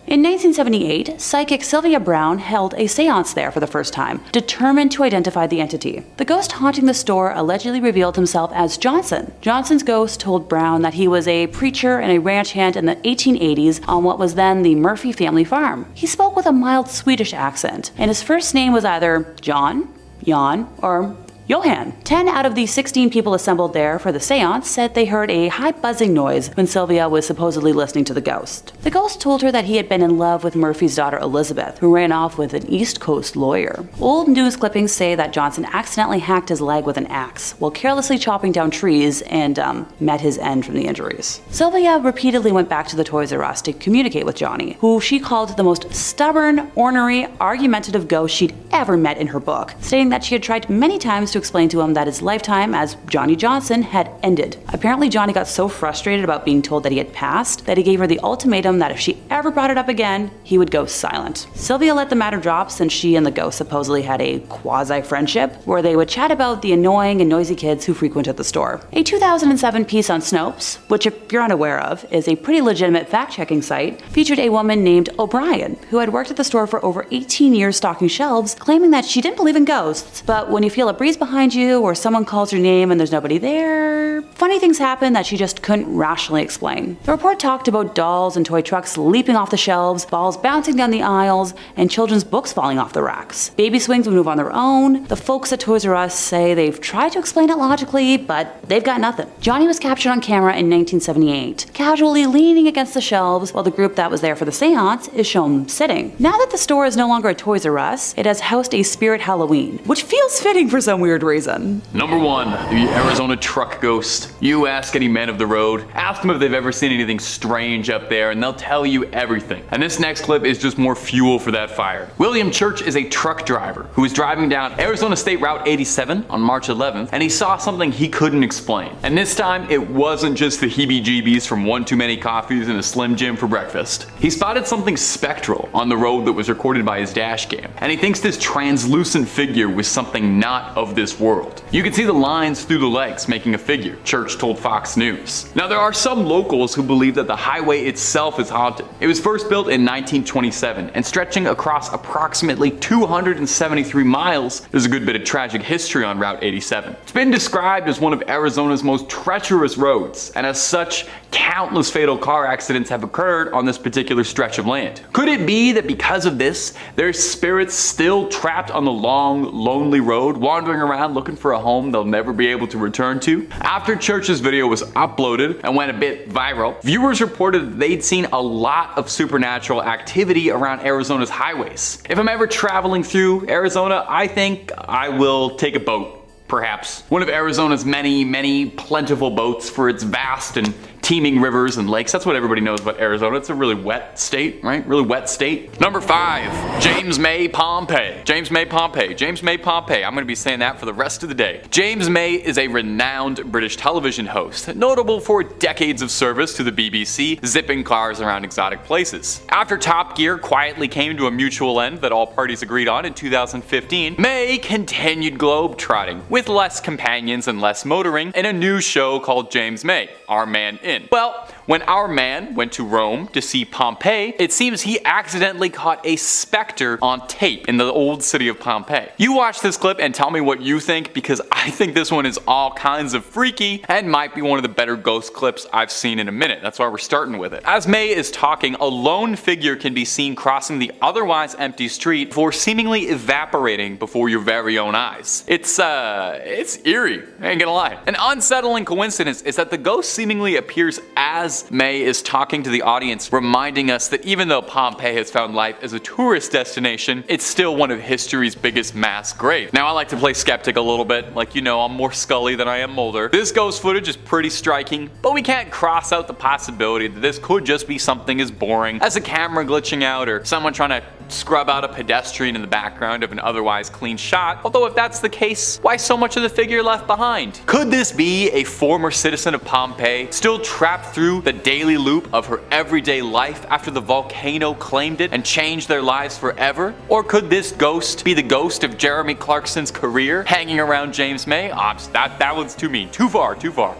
In 1978, psychic Sylvia Brown held a seance there for the first time, determined to identify the entity. The ghost haunting the store allegedly revealed himself as Johnson. Johnson's ghost told Brown that he was a preacher and a ranch hand in the 1880s on what was then the Murphy family farm. He spoke with a mild Swedish accent, and his first name was either John, Jan, or Johan. 10 out of the 16 people assembled there for the seance said they heard a high buzzing noise when Sylvia was supposedly listening to the ghost. The ghost told her that he had been in love with Murphy's daughter Elizabeth, who ran off with an East Coast lawyer. Old news clippings say that Johnson accidentally hacked his leg with an axe while carelessly chopping down trees and met his end from the injuries. Sylvia repeatedly went back to the Toys R Us to communicate with Johnny, who she called the most stubborn, ornery, argumentative ghost she'd ever met in her book, stating that she had tried many times to explain to him that his lifetime as Johnny Johnson had ended. Apparently, Johnny got so frustrated about being told that he had passed that he gave her the ultimatum that if she ever brought it up again, he would go silent. Sylvia let the matter drop since she and the ghost supposedly had a quasi-friendship where they would chat about the annoying and noisy kids who frequented the store. A 2007 piece on Snopes, which if you're unaware of, is a pretty legitimate fact-checking site, featured a woman named O'Brien who had worked at the store for over 18 years stocking shelves, claiming that she didn't believe in ghosts, but when you feel a breeze behind you or someone calls your name and there's nobody there, funny things happen that she just couldn't rationally explain. The report talked about dolls and toy trucks leaping off the shelves, balls bouncing down the aisles, and children's books falling off the racks. Baby swings would move on their own. The folks at Toys R Us say they've tried to explain it logically, but they've got nothing. Johnny was captured on camera in 1978, casually leaning against the shelves while the group that was there for the seance is shown sitting. Now that the store is no longer a Toys R Us, it has housed a Spirit Halloween, which feels fitting for some weird reason. Number 1, the Arizona truck ghost. ghost. You ask any men of the road, ask them if they've ever seen anything strange up there, and they'll tell you everything. And this next clip is just more fuel for that fire. William Church is a truck driver who was driving down Arizona State Route 87 on March 11th, and he saw something he couldn't explain. And this time, it wasn't just the heebie-jeebies from one too many coffees and a Slim Jim for breakfast. He spotted something spectral on the road that was recorded by his dash cam, and he thinks this translucent figure was something not of this world. You can see the lines through the legs making a figure, Church told Fox News. Now, there are some locals who believe that the highway itself is haunted. It was first built in 1927 and stretching across approximately 273 miles. There's a good bit of tragic history on Route 87. It's been described as one of Arizona's most treacherous roads, and as such, countless fatal car accidents have occurred on this particular stretch of land. Could it be that because of this, there's spirits still trapped on the long, lonely road, wandering around looking for a home they'll never be able to return to? After Church's video was uploaded and went a bit viral, viewers reported that they'd seen a lot of supernatural activity around Arizona's highways. If I'm ever traveling through Arizona, I think I will take a boat. Perhaps. One of Arizona's many plentiful boats for its vast and teeming rivers and lakes. That's what everybody knows about Arizona. It's a really wet state, right? Really wet state. Number 5, James May Pompey. James May Pompey. James May Pompey. I'm going to be saying that for the rest of the day. James May is a renowned British television host, notable for decades of service to the BBC, zipping cars around exotic places. After Top Gear quietly came to a mutual end that all parties agreed on in 2015, May continued globe-trotting, with less companions and less motoring, in a new show called James May, Our Man In. Well, when our man went to Rome to see Pompeii, it seems he accidentally caught a specter on tape in the old city of Pompeii. You watch this clip and tell me what you think, because I think this one is all kinds of freaky and might be one of the better ghost clips I've seen in a minute. That's why we're starting with it. As May is talking, a lone figure can be seen crossing the otherwise empty street before seemingly evaporating before your very own eyes. It's eerie, I ain't gonna lie. An unsettling coincidence is that the ghost seemingly appears as May is talking to the audience, reminding us that even though Pompeii has found life as a tourist destination, it's still one of history's biggest mass graves. Now, I like to play skeptic a little bit, like, you know, I'm more Scully than I am Mulder. This ghost footage is pretty striking, but we can't cross out the possibility that this could just be something as boring as a camera glitching out or someone trying to scrub out a pedestrian in the background of an otherwise clean shot. Although if that's the case, why so much of the figure left behind? Could this be a former citizen of Pompeii, still trapped through the daily loop of her everyday life after the volcano claimed it and changed their lives forever? Or could this ghost be the ghost of Jeremy Clarkson's career hanging around James May? That one's too mean. Too far.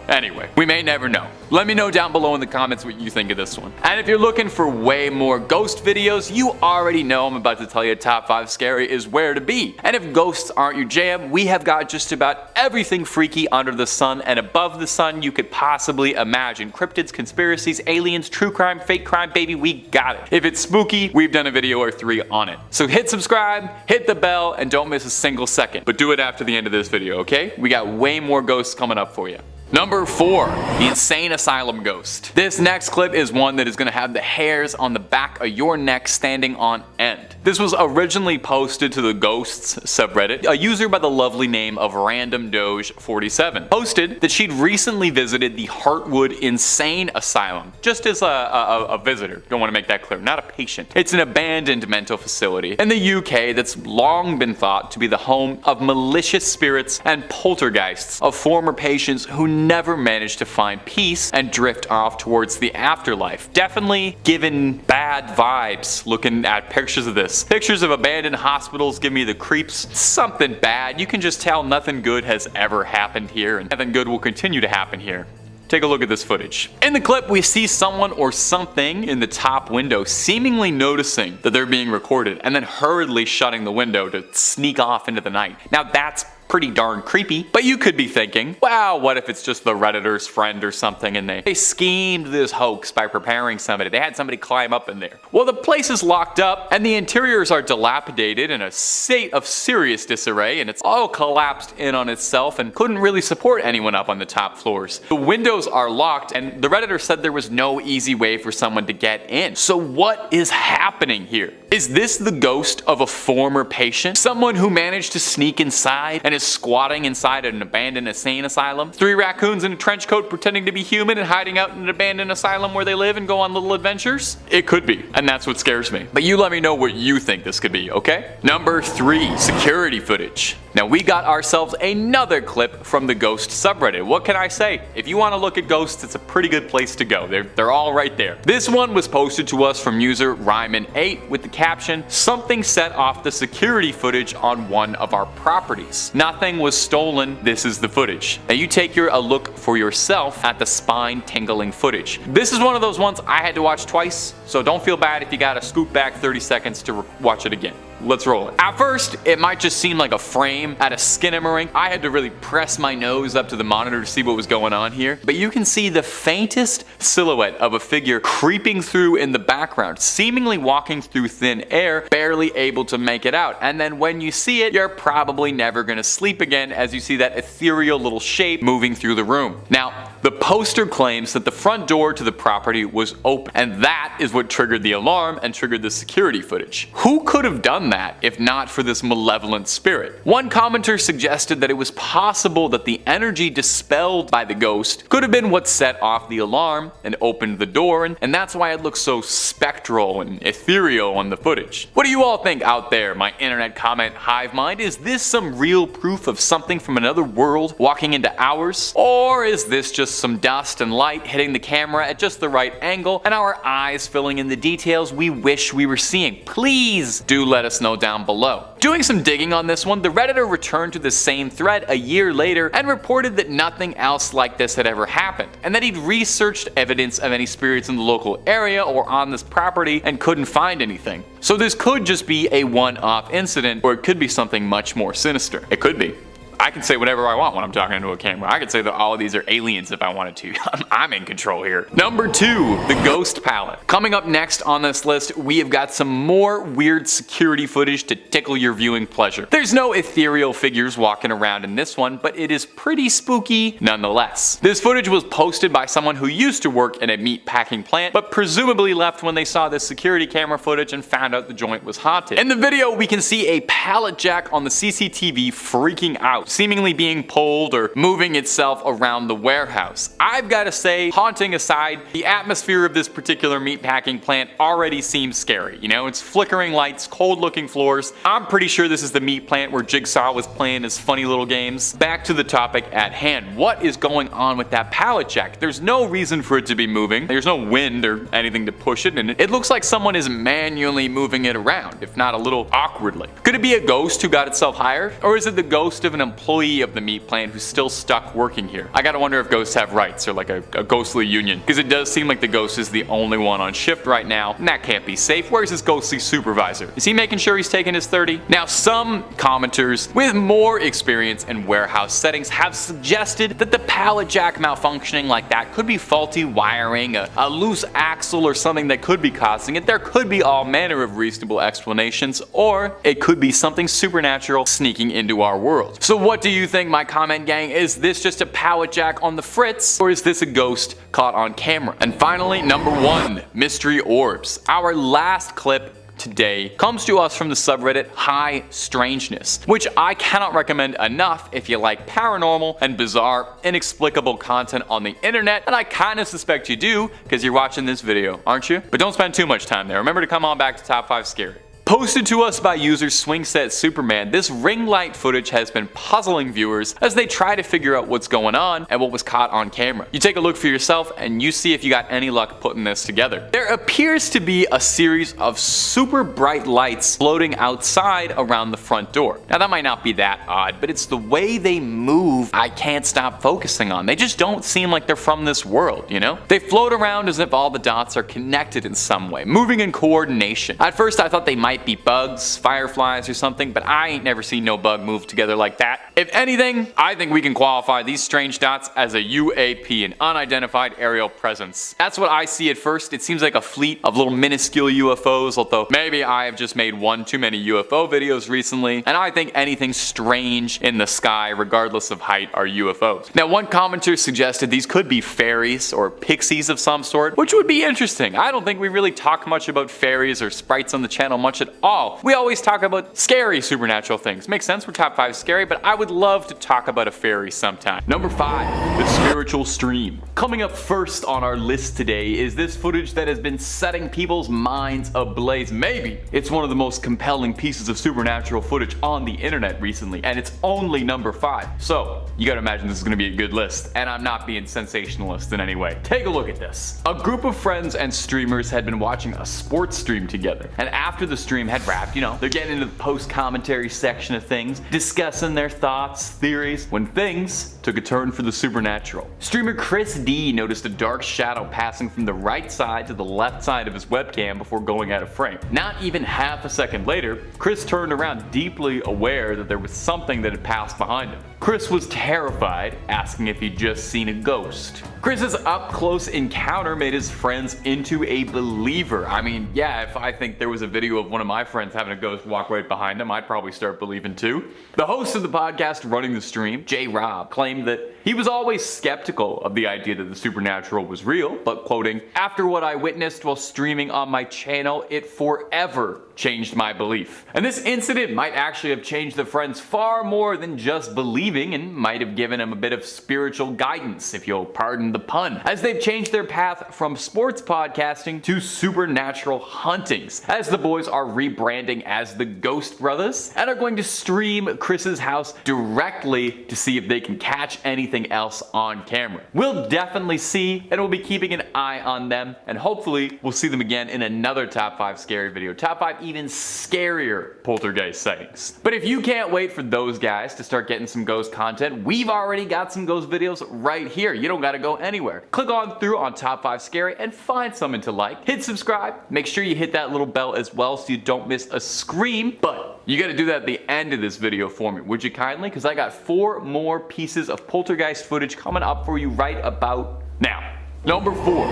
Anyway, we may never know. Let me know down below in the comments what you think of this one. And if you're looking for way more ghost videos, you already know I'm about to tell you top 5 scary is where to be. And if ghosts aren't your jam, we have got just about everything freaky under the sun and above the sun you could possibly imagine. Cryptids, conspiracies, aliens, true crime, fake crime, baby, we got it. If it's spooky, we've done a video or 3 on it. So hit subscribe, hit the bell, and don't miss a single second. But do it after the end of this video, okay? We got way more ghosts coming up for you. Number 4, the insane asylum ghost. This next clip is one that is going to have the hairs on the back of your neck standing on end. This was originally posted to the Ghosts subreddit. A user by the lovely name of Random Doge 47 posted that she'd recently visited the Heartwood Insane Asylum, just as a visitor. Don't want to make that clear, not a patient. It's an abandoned mental facility in the UK that's long been thought to be the home of malicious spirits and poltergeists of former patients who never managed to find peace and drift off towards the afterlife. Definitely given bad vibes looking at pictures of this. Pictures of abandoned hospitals give me the creeps. Something bad. You can just tell nothing good has ever happened here, and nothing good will continue to happen here. Take a look at this footage. In the clip, we see someone or something in the top window seemingly noticing that they're being recorded and then hurriedly shutting the window to sneak off into the night. Now that's pretty darn creepy, but you could be thinking, wow, what if it's just the Redditor's friend or something and they schemed this hoax by preparing somebody. They had somebody climb up in there. Well, the place is locked up and the interiors are dilapidated in a state of serious disarray, and it's all collapsed in on itself and couldn't really support anyone up on the top floors. The windows are locked and the Redditor said there was no easy way for someone to get in. So what is happening here? Is this the ghost of a former patient? Someone who managed to sneak inside and is squatting inside an abandoned insane asylum, 3 raccoons in a trench coat pretending to be human and hiding out in an abandoned asylum where they live and go on little adventures? It could be, and that's what scares me. But you let me know what you think this could be, okay? Number 3, security footage. Now we got ourselves another clip from the ghost subreddit. What can I say? If you want to look at ghosts, it's a pretty good place to go. They're all right there. This one was posted to us from user Ryman8 with the caption, "Something set off the security footage on one of our properties. Nothing was stolen. This is the footage." Now you take a look for yourself at the spine-tingling footage. This is one of those ones I had to watch twice, so don't feel bad if you gotta scoot back 30 seconds to watch it again. Let's roll it. At first, it might just seem like a frame at a skinamarink. I had to really press my nose up to the monitor to see what was going on here. But you can see the faintest silhouette of a figure creeping through in the background, seemingly walking through thin air, barely able to make it out. And then when you see it, you're probably never gonna sleep again as you see that ethereal little shape moving through the room. Now, the poster claims that the front door to the property was open, and that is what triggered the alarm and triggered the security footage. Who could have done that if not for this malevolent spirit? One commenter suggested that it was possible that the energy dispelled by the ghost could have been what set off the alarm and opened the door, and that's why it looks so spectral and ethereal on the footage. What do you all think out there, my internet comment hive mind? Is this some real proof of something from another world walking into ours? Or is this just some dust and light hitting the camera at just the right angle and our eyes filling in the details we wish we were seeing? Please do let us know down below. Doing some digging on this one, the Redditor returned to the same thread a year later and reported that nothing else like this had ever happened, and that he'd researched evidence of any spirits in the local area or on this property and couldn't find anything. So this could just be a one-off incident, or it could be something much more sinister. It could be. I can say whatever I want when I'm talking into a camera. I could say that all of these are aliens if I wanted to. I'm in control here. Number 2, the ghost palette. Coming up next on this list, we have got some more weird security footage to tickle your viewing pleasure. There's no ethereal figures walking around in this one, but it is pretty spooky nonetheless. This footage was posted by someone who used to work in a meat packing plant, but presumably left when they saw this security camera footage and found out the joint was haunted. In the video, we can see a pallet jack on the CCTV freaking out, seemingly being pulled or moving itself around the warehouse. I've gotta say, haunting aside, the atmosphere of this particular meatpacking plant already seems scary. You know, it's flickering lights, cold looking floors. I'm pretty sure this is the meat plant where Jigsaw was playing his funny little games. Back to the topic at hand. What is going on with that pallet jack? There's no reason for it to be moving. There's no wind or anything to push it, and it looks like someone is manually moving it around, if not a little awkwardly. Could it be a ghost who got itself hired? Or is it the ghost of an employee of the meat plant who's still stuck working here? I gotta wonder if ghosts have rights or like a ghostly union, because it does seem like the ghost is the only one on shift right now, and that can't be safe. Where's his ghostly supervisor? Is he making sure he's taking his 30? Now, some commenters with more experience in warehouse settings have suggested that the pallet jack malfunctioning like that could be faulty wiring, a loose axle, or something that could be causing it. There could be all manner of reasonable explanations, or it could be something supernatural sneaking into our world. So what do you think, my comment gang? Is this just a pallet jack on the fritz, or is this a ghost caught on camera? And finally, number 1, mystery orbs. Our last clip today comes to us from the subreddit High Strangeness, which I cannot recommend enough if you like paranormal and bizarre, inexplicable content on the internet, and I kind of suspect you do because you're watching this video, aren't you? But don't spend too much time there. Remember to come on back to Top 5 Scary. Posted to us by user Swingset Superman, this ring light footage has been puzzling viewers as they try to figure out what's going on and what was caught on camera. You take a look for yourself and you see if you got any luck putting this together. There appears to be a series of super bright lights floating outside around the front door. Now that might not be that odd, but it's the way they move I can't stop focusing on. They just don't seem like they're from this world, you know? They float around as if all the dots are connected in some way, moving in coordination. At first I thought they might be bugs, fireflies, or something, but I ain't never seen no bug move together like that. If anything, I think we can qualify these strange dots as a UAP, an unidentified aerial presence. That's what I see at first. It seems like a fleet of little minuscule UFOs, although maybe I have just made one too many UFO videos recently, and I think anything strange in the sky, regardless of height, are UFOs. Now, one commenter suggested these could be fairies or pixies of some sort, which would be interesting. I don't think we really talk much about fairies or sprites on the channel much at at all. We always talk about scary supernatural things. Makes sense, we're top 5 scary, but I would love to talk about a fairy sometime. Number 5, the spiritual stream. Coming up first on our list today is this footage that has been setting people's minds ablaze. Maybe it's one of the most compelling pieces of supernatural footage on the internet recently, and it's only number 5. So, you gotta imagine this is gonna be a good list, and I'm not being sensationalist in any way. Take a look at this. A group of friends and streamers had been watching a sports stream together, and after the stream had wrapped, they're getting into the post-commentary section of things, discussing their thoughts, theories, when things took a turn for the supernatural. Streamer Chris D noticed a dark shadow passing from the right side to the left side of his webcam before going out of frame. Not even half a second later, Chris turned around deeply aware that there was something that had passed behind him. Chris was terrified, asking if he'd just seen a ghost. Chris's up-close encounter made his friends into a believer. I mean, yeah, if I think there was a video of one of my friends having a ghost walk right behind him, I'd probably start believing too. The host of the podcast running the stream, J. Rob, claimed that he was always skeptical of the idea that the supernatural was real, but quoting, "After what I witnessed while streaming on my channel, it forever changed my belief." And this incident might actually have changed the friends far more than just believing, and might have given him a bit of spiritual guidance, if you'll pardon the pun, as they've changed their path from sports podcasting to supernatural huntings, as the boys are rebranding as the Ghost Brothers and are going to stream Chris's house directly to see if they can catch anything else on camera. We'll definitely see, and we'll be keeping an eye on them, and hopefully we'll see them again in another top 5 scary video. Top 5 even scarier poltergeist sightings. But if you can't wait for those guys to start getting some ghost content, we've already got some ghost videos right here. You don't gotta go anywhere. Click on through on Top 5 Scary and find something to like. Hit subscribe. Make sure you hit that little bell as well so you don't miss a scream. But you gotta do that at the end of this video for me, would you kindly? Because I got 4 more pieces of poltergeist footage coming up for you right about now. Number 4,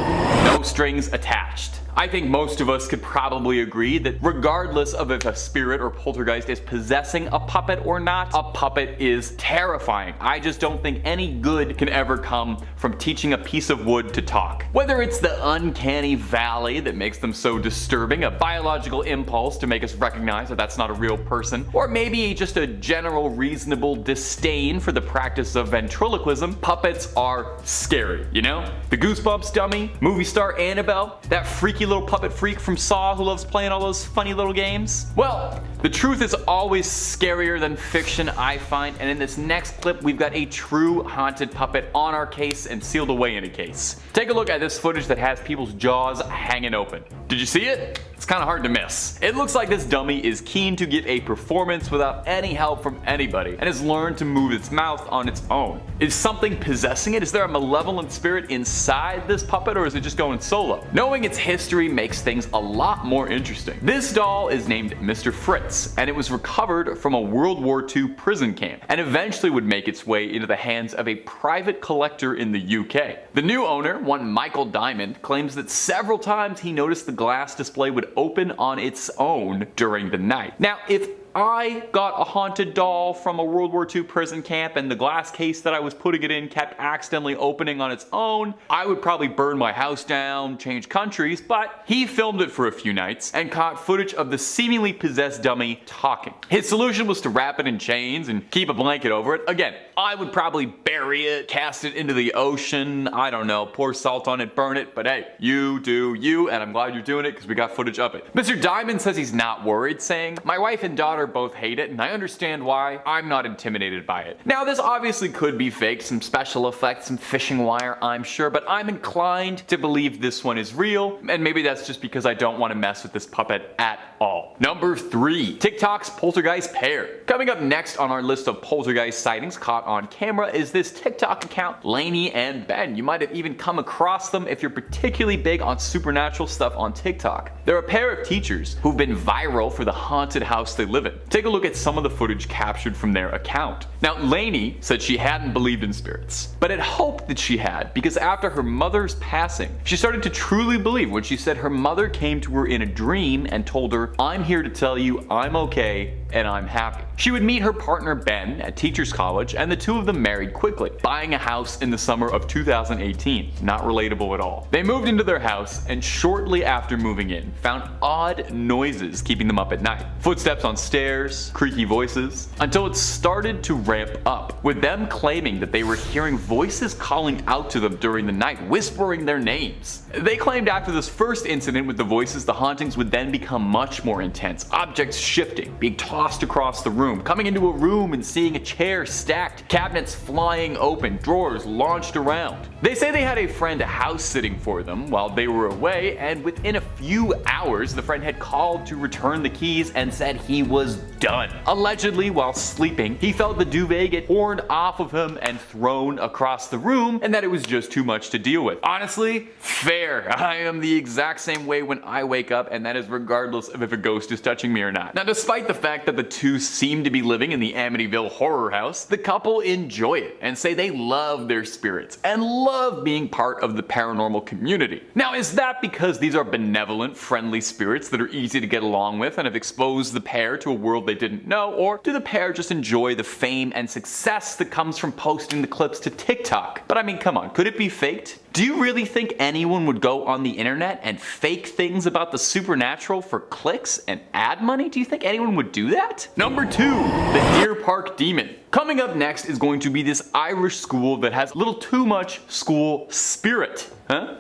no strings attached. I think most of us could probably agree that regardless of if a spirit or poltergeist is possessing a puppet or not, a puppet is terrifying. I just don't think any good can ever come from teaching a piece of wood to talk. Whether it's the uncanny valley that makes them so disturbing, a biological impulse to make us recognize that that's not a real person, or maybe just a general reasonable disdain for the practice of ventriloquism, puppets are scary, The Goosebumps dummy, movie star Annabelle, that freaky little puppet freak from Saw who loves playing all those funny little games? Well, the truth is always scarier than fiction, I find, and in this next clip we've got a true haunted puppet on our case and sealed away in a case. Take a look at this footage that has people's jaws hanging open. Did you see it? It's kind of hard to miss. It looks like this dummy is keen to give a performance without any help from anybody and has learned to move its mouth on its own. Is something possessing it? Is there a malevolent spirit inside this puppet, or is it just going solo? Knowing its history makes things a lot more interesting. This doll is named Mr. Fritz, and it was recovered from a World War II prison camp and eventually would make its way into the hands of a private collector in the UK. The new owner, one Michael Diamond, claims that several times he noticed the glass display would open on its own during the night. Now, if I got a haunted doll from a World War II prison camp and the glass case that I was putting it in kept accidentally opening on its own, I would probably burn my house down, change countries, but he filmed it for a few nights and caught footage of the seemingly possessed dummy talking. His solution was to wrap it in chains and keep a blanket over it. Again, I would probably bury it, cast it into the ocean, I don't know, pour salt on it, burn it, but hey, you do you, and I'm glad you're doing it because we got footage of it. Mr. Diamond says he's not worried, saying, "My wife and daughter both hate it, and I understand why. I'm not intimidated by it." Now, this obviously could be faked, some special effects, some fishing wire, I'm sure, but I'm inclined to believe this one is real, and maybe that's just because I don't want to mess with this puppet at all. Number 3, TikTok's poltergeist pair. Coming up next on our list of poltergeist sightings caught on camera is this TikTok account, Lainey and Ben. You might have even come across them if you're particularly big on supernatural stuff on TikTok. They're a pair of teachers who've been viral for the haunted house they live in. Take a look at some of the footage captured from their account. Now, Lainey said she hadn't believed in spirits, but had hoped that she had, because after her mother's passing, she started to truly believe when she said her mother came to her in a dream and told her, "I'm here to tell you I'm okay and I'm happy. She would meet her partner Ben at Teachers College, and the two of them married quickly, buying a house in the summer of 2018. Not relatable at all. They moved into their house, and shortly after moving in, found odd noises keeping them up at night. Footsteps on stairs, creaky voices, until it started to ramp up, with them claiming that they were hearing voices calling out to them during the night, whispering their names. They claimed after this first incident with the voices, the hauntings would then become much more intense. Objects shifting, being tossed across the room, coming into a room and seeing a chair stacked, cabinets flying open, drawers launched around. They say they had a friend house sitting for them while they were away, and within a few hours the friend had called to return the keys and said he was done. Allegedly, while sleeping, he felt the duvet get torn off of him and thrown across the room, and that it was just too much to deal with. Honestly, fair. I am the exact same way when I wake up, and that is regardless of if a ghost is touching me or not. Now, despite the fact that the two seem to be living in the Amityville horror house, the couple enjoy it and say they love their spirits and love being part of the paranormal community. Now, is that because these are benevolent, friendly spirits that are easy to get along with and have exposed the pair to a world they didn't know, or do the pair just enjoy the fame and success that comes from posting the clips to TikTok? But I mean, come on, could it be faked? Do you really think anyone would go on the internet and fake things about the supernatural for clicks and ad money? Do you think anyone would do that? Number 2, the Deer Park Demon. Coming up next is going to be this Irish school that has a little too much school spirit. Huh?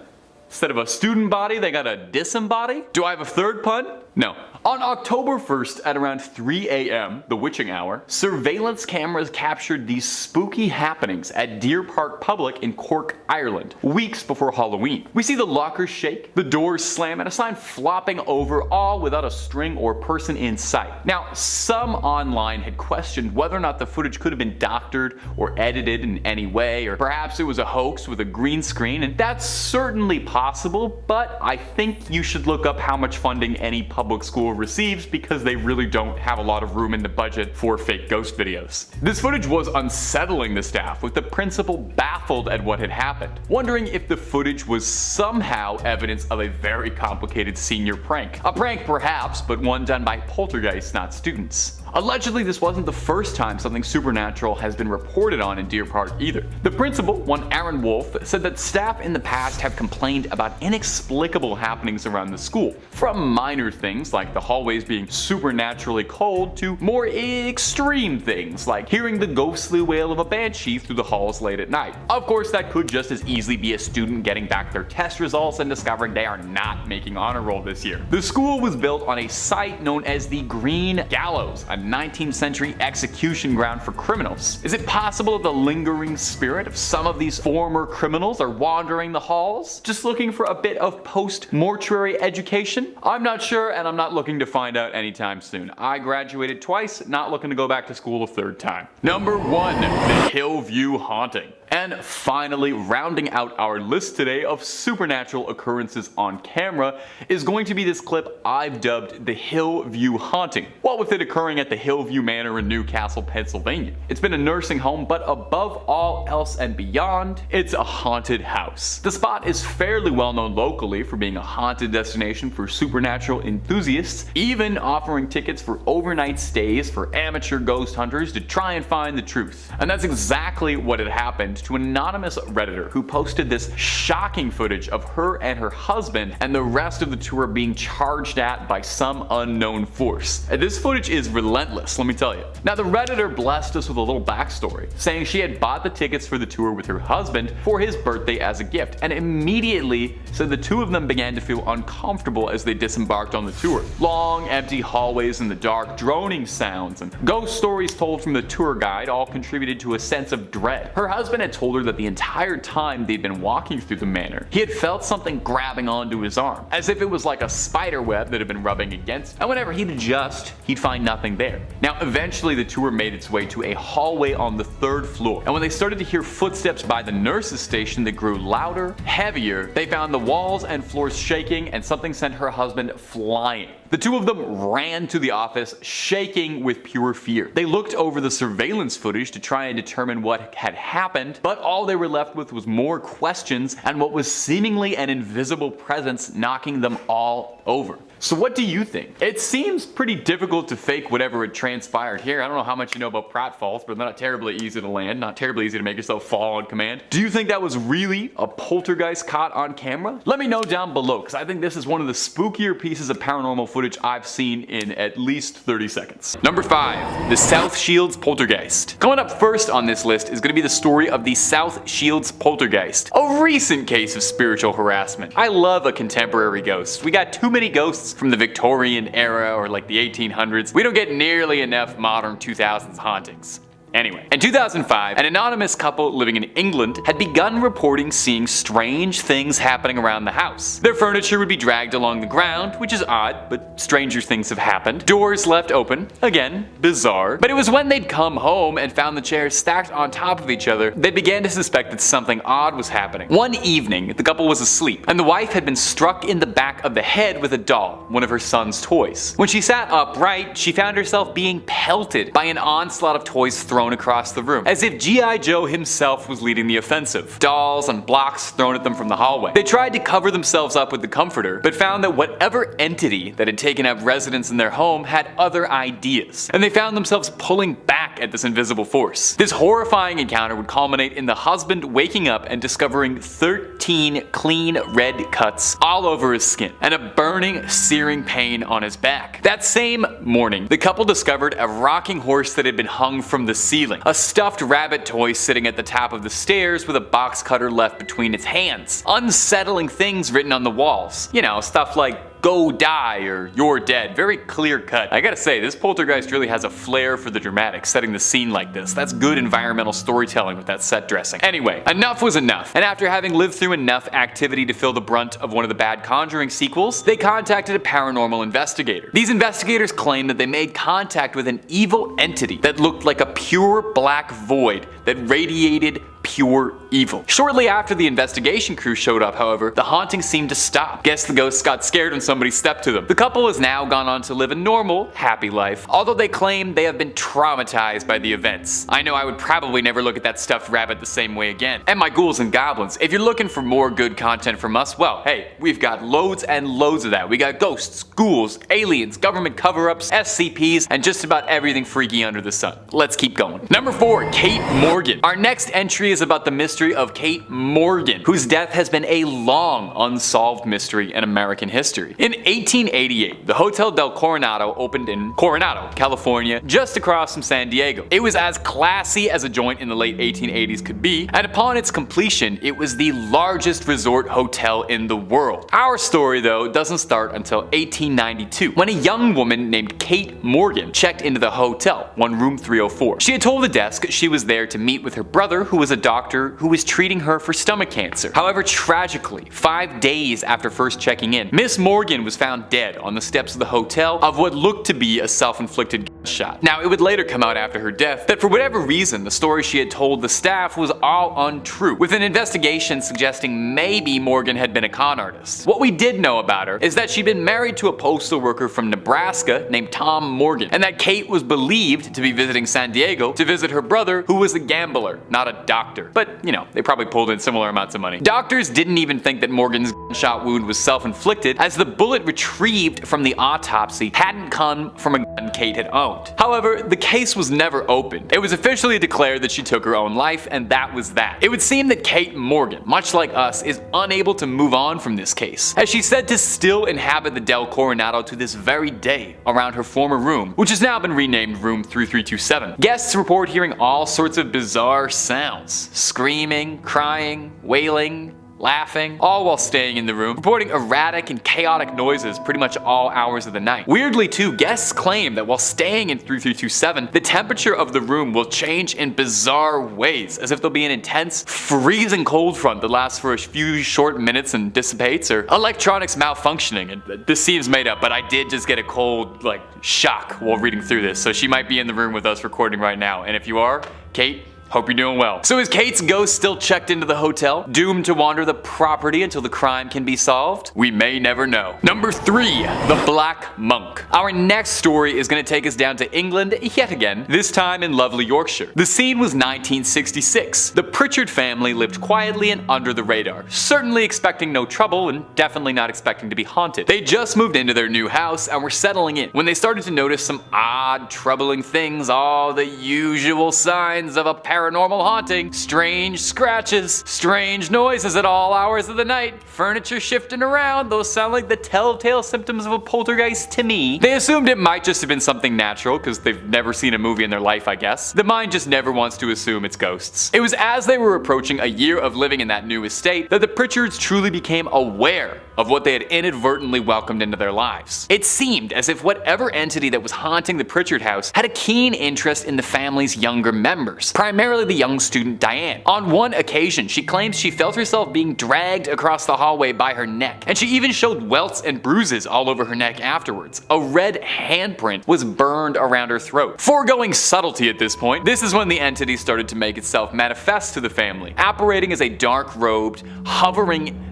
Instead of a student body, they got a disembody? Do I have a third pun? No. On October 1st at around 3 a.m., the witching hour, surveillance cameras captured these spooky happenings at Deer Park Public in Cork, Ireland, weeks before Halloween. We see the lockers shake, the doors slam, and a sign flopping over, all without a string or person in sight. Now, some online had questioned whether or not the footage could have been doctored or edited in any way, or perhaps it was a hoax with a green screen, and that's certainly possible, but I think you should look up how much funding any public school receives, because they really don't have a lot of room in the budget for fake ghost videos. This footage was unsettling the staff, with the principal baffled at what had happened, wondering if the footage was somehow evidence of a very complicated senior prank. A prank perhaps, but one done by poltergeists, not students. Allegedly, this wasn't the first time something supernatural has been reported on in Deer Park either. The principal, one Aaron Wolf, said that staff in the past have complained about inexplicable happenings around the school, from minor things like the hallways being supernaturally cold to more extreme things like hearing the ghostly wail of a banshee through the halls late at night. Of course, that could just as easily be a student getting back their test results and discovering they are not making honor roll this year. The school was built on a site known as the Green Gallows, a 19th century execution ground for criminals. Is it possible that the lingering spirit of some of these former criminals are wandering the halls, just looking for a bit of post-mortuary education? I'm not sure, and I'm not looking to find out anytime soon. I graduated twice, not looking to go back to school a third time. Number 1, the Hillview Haunting. And finally, rounding out our list today of supernatural occurrences on camera is going to be this clip I've dubbed the Hillview Haunting. Well, with it occurring at the Hillview Manor in Newcastle, Pennsylvania. It's been a nursing home, but above all else and beyond, it's a haunted house. The spot is fairly well known locally for being a haunted destination for supernatural enthusiasts, even offering tickets for overnight stays for amateur ghost hunters to try and find the truth. And that's exactly what had happened to an anonymous Redditor who posted this shocking footage of her and her husband and the rest of the tour being charged at by some unknown force. And this footage is relentless, let me tell you. Now, the Redditor blessed us with a little backstory, saying she had bought the tickets for the tour with her husband for his birthday as a gift, and immediately said the two of them began to feel uncomfortable as they disembarked on the tour. Long, empty hallways in the dark, droning sounds, and ghost stories told from the tour guide all contributed to a sense of dread. Her husband had told her that the entire time they'd been walking through the manor, he had felt something grabbing onto his arm, as if it was like a spider web that had been rubbing against, and whenever he'd adjust, he'd find nothing there. Now, eventually the tour made its way to a hallway on the 3rd floor, and when they started to hear footsteps by the nurse's station that grew louder, heavier, they found the walls and floors shaking, and something sent her husband flying. The two of them ran to the office, shaking with pure fear. They looked over the surveillance footage to try and determine what had happened, but all they were left with was more questions and what was seemingly an invisible presence knocking them all over. So what do you think? It seems pretty difficult to fake whatever had transpired here. I don't know how much you know about pratfalls, but they're not terribly easy to land, not terribly easy to make yourself fall on command. Do you think that was really a poltergeist caught on camera? Let me know down below, because I think this is one of the spookier pieces of paranormal footage I've seen in at least 30 seconds. Number 5, the South Shields Poltergeist. Coming up first on this list is going to be the story of the South Shields Poltergeist, a recent case of spiritual harassment. I love a contemporary ghost. We got too many ghosts from the Victorian era or like the 1800s. We don't get nearly enough modern 2000s hauntings. Anyway, in 2005, an anonymous couple living in England had begun reporting seeing strange things happening around the house. Their furniture would be dragged along the ground, which is odd, but stranger things have happened. Doors left open, again, bizarre. But it was when they'd come home and found the chairs stacked on top of each other, they began to suspect that something odd was happening. One evening, the couple was asleep, and the wife had been struck in the back of the head with a doll, one of her son's toys. When she sat upright, she found herself being pelted by an onslaught of toys thrown across the room, as if G.I. Joe himself was leading the offensive. Dolls and blocks thrown at them from the hallway. They tried to cover themselves up with the comforter, but found that whatever entity that had taken up residence in their home had other ideas, and they found themselves pulling back at this invisible force. This horrifying encounter would culminate in the husband waking up and discovering 13 clean red cuts all over his skin, and a burning, searing pain on his back. That same morning, the couple discovered a rocking horse that had been hung from the ceiling, a stuffed rabbit toy sitting at the top of the stairs with a box cutter left between its hands, unsettling things written on the walls. You know, stuff like "Go die" or "You're dead." Very clear cut. I gotta say, this poltergeist really has a flair for the dramatic, setting the scene like this. That's good environmental storytelling with that set dressing. Anyway, enough was enough, and after having lived through enough activity to fill the brunt of one of the bad Conjuring sequels, they contacted a paranormal investigator. These investigators claimed that they made contact with an evil entity that looked like a pure black void that radiated pure evil. Shortly after the investigation crew showed up, however, the haunting seemed to stop. Guess the ghosts got scared when somebody stepped to them. The couple has now gone on to live a normal, happy life, although they claim they have been traumatized by the events. I know I would probably never look at that stuffed rabbit the same way again. And my ghouls and goblins, if you're looking for more good content from us, well, hey, we've got loads and loads of that. We got ghosts, ghouls, aliens, government cover-ups, SCPs, and just about everything freaky under the sun. Let's keep going. Number 4, Kate Morgan. Our next entry is about the mystery of Kate Morgan, whose death has been a long unsolved mystery in American history. In 1888, the Hotel del Coronado opened in Coronado, California, just across from San Diego. It was as classy as a joint in the late 1880s could be, and upon its completion, it was the largest resort hotel in the world. Our story, though, doesn't start until 1892, when a young woman named Kate Morgan checked into the hotel, one room 304. She had told the desk she was there to meet with her brother, who was a doctor who was treating her for stomach cancer. However, tragically, 5 days after first checking in, Miss Morgan was found dead on the steps of the hotel of what looked to be a self-inflicted gunshot. Now, it would later come out after her death that for whatever reason, the story she had told the staff was all untrue, with an investigation suggesting maybe Morgan had been a con artist. What we did know about her is that she'd been married to a postal worker from Nebraska named Tom Morgan, and that Kate was believed to be visiting San Diego to visit her brother, who was a gambler, not a doctor. But, you know, they probably pulled in similar amounts of money. Doctors didn't even think that Morgan's gunshot wound was self-inflicted, as the bullet retrieved from the autopsy hadn't come from a gun Kate had owned. However, the case was never opened. It was officially declared that she took her own life, and that was that. It would seem that Kate Morgan, much like us, is unable to move on from this case, as she's said to still inhabit the Del Coronado to this very day around her former room, which has now been renamed Room 3327. Guests report hearing all sorts of bizarre sounds: screaming, crying, wailing, laughing, all while staying in the room, reporting erratic and chaotic noises pretty much all hours of the night. Weirdly too, guests claim that while staying in 3327, the temperature of the room will change in bizarre ways, as if there'll be an intense, freezing cold front that lasts for a few short minutes and dissipates, or electronics malfunctioning. And this seems made up, but I did just get a cold, shock while reading through this, so she might be in the room with us recording right now, and if you are, Kate, Hope you're doing well. So is Kate's ghost still checked into the hotel, doomed to wander the property until the crime can be solved? We may never know. Number 3. The Black Monk. Our next story is going to take us down to England yet again, this time in lovely Yorkshire. The scene was 1966. The Pritchard family lived quietly and under the radar, certainly expecting no trouble and definitely not expecting to be haunted. They just moved into their new house and were settling in when they started to notice some odd, troubling things, all the usual signs of a paranormal haunting. Strange scratches, strange noises at all hours of the night, furniture shifting around. Those sound like the telltale symptoms of a poltergeist to me. They assumed it might just have been something natural because they've never seen a movie in their life, I guess. The mind just never wants to assume it's ghosts. It was as they were approaching a year of living in that new estate that the Pritchards truly became aware of what they had inadvertently welcomed into their lives. It seemed as if whatever entity that was haunting the Pritchard house had a keen interest in the family's younger members, primarily the young student Diane. On one occasion, she claims she felt herself being dragged across the hallway by her neck, and she even showed welts and bruises all over her neck afterwards. A red handprint was burned around her throat. Foregoing subtlety at this point, this is when the entity started to make itself manifest to the family, apparating as a dark-robed, hovering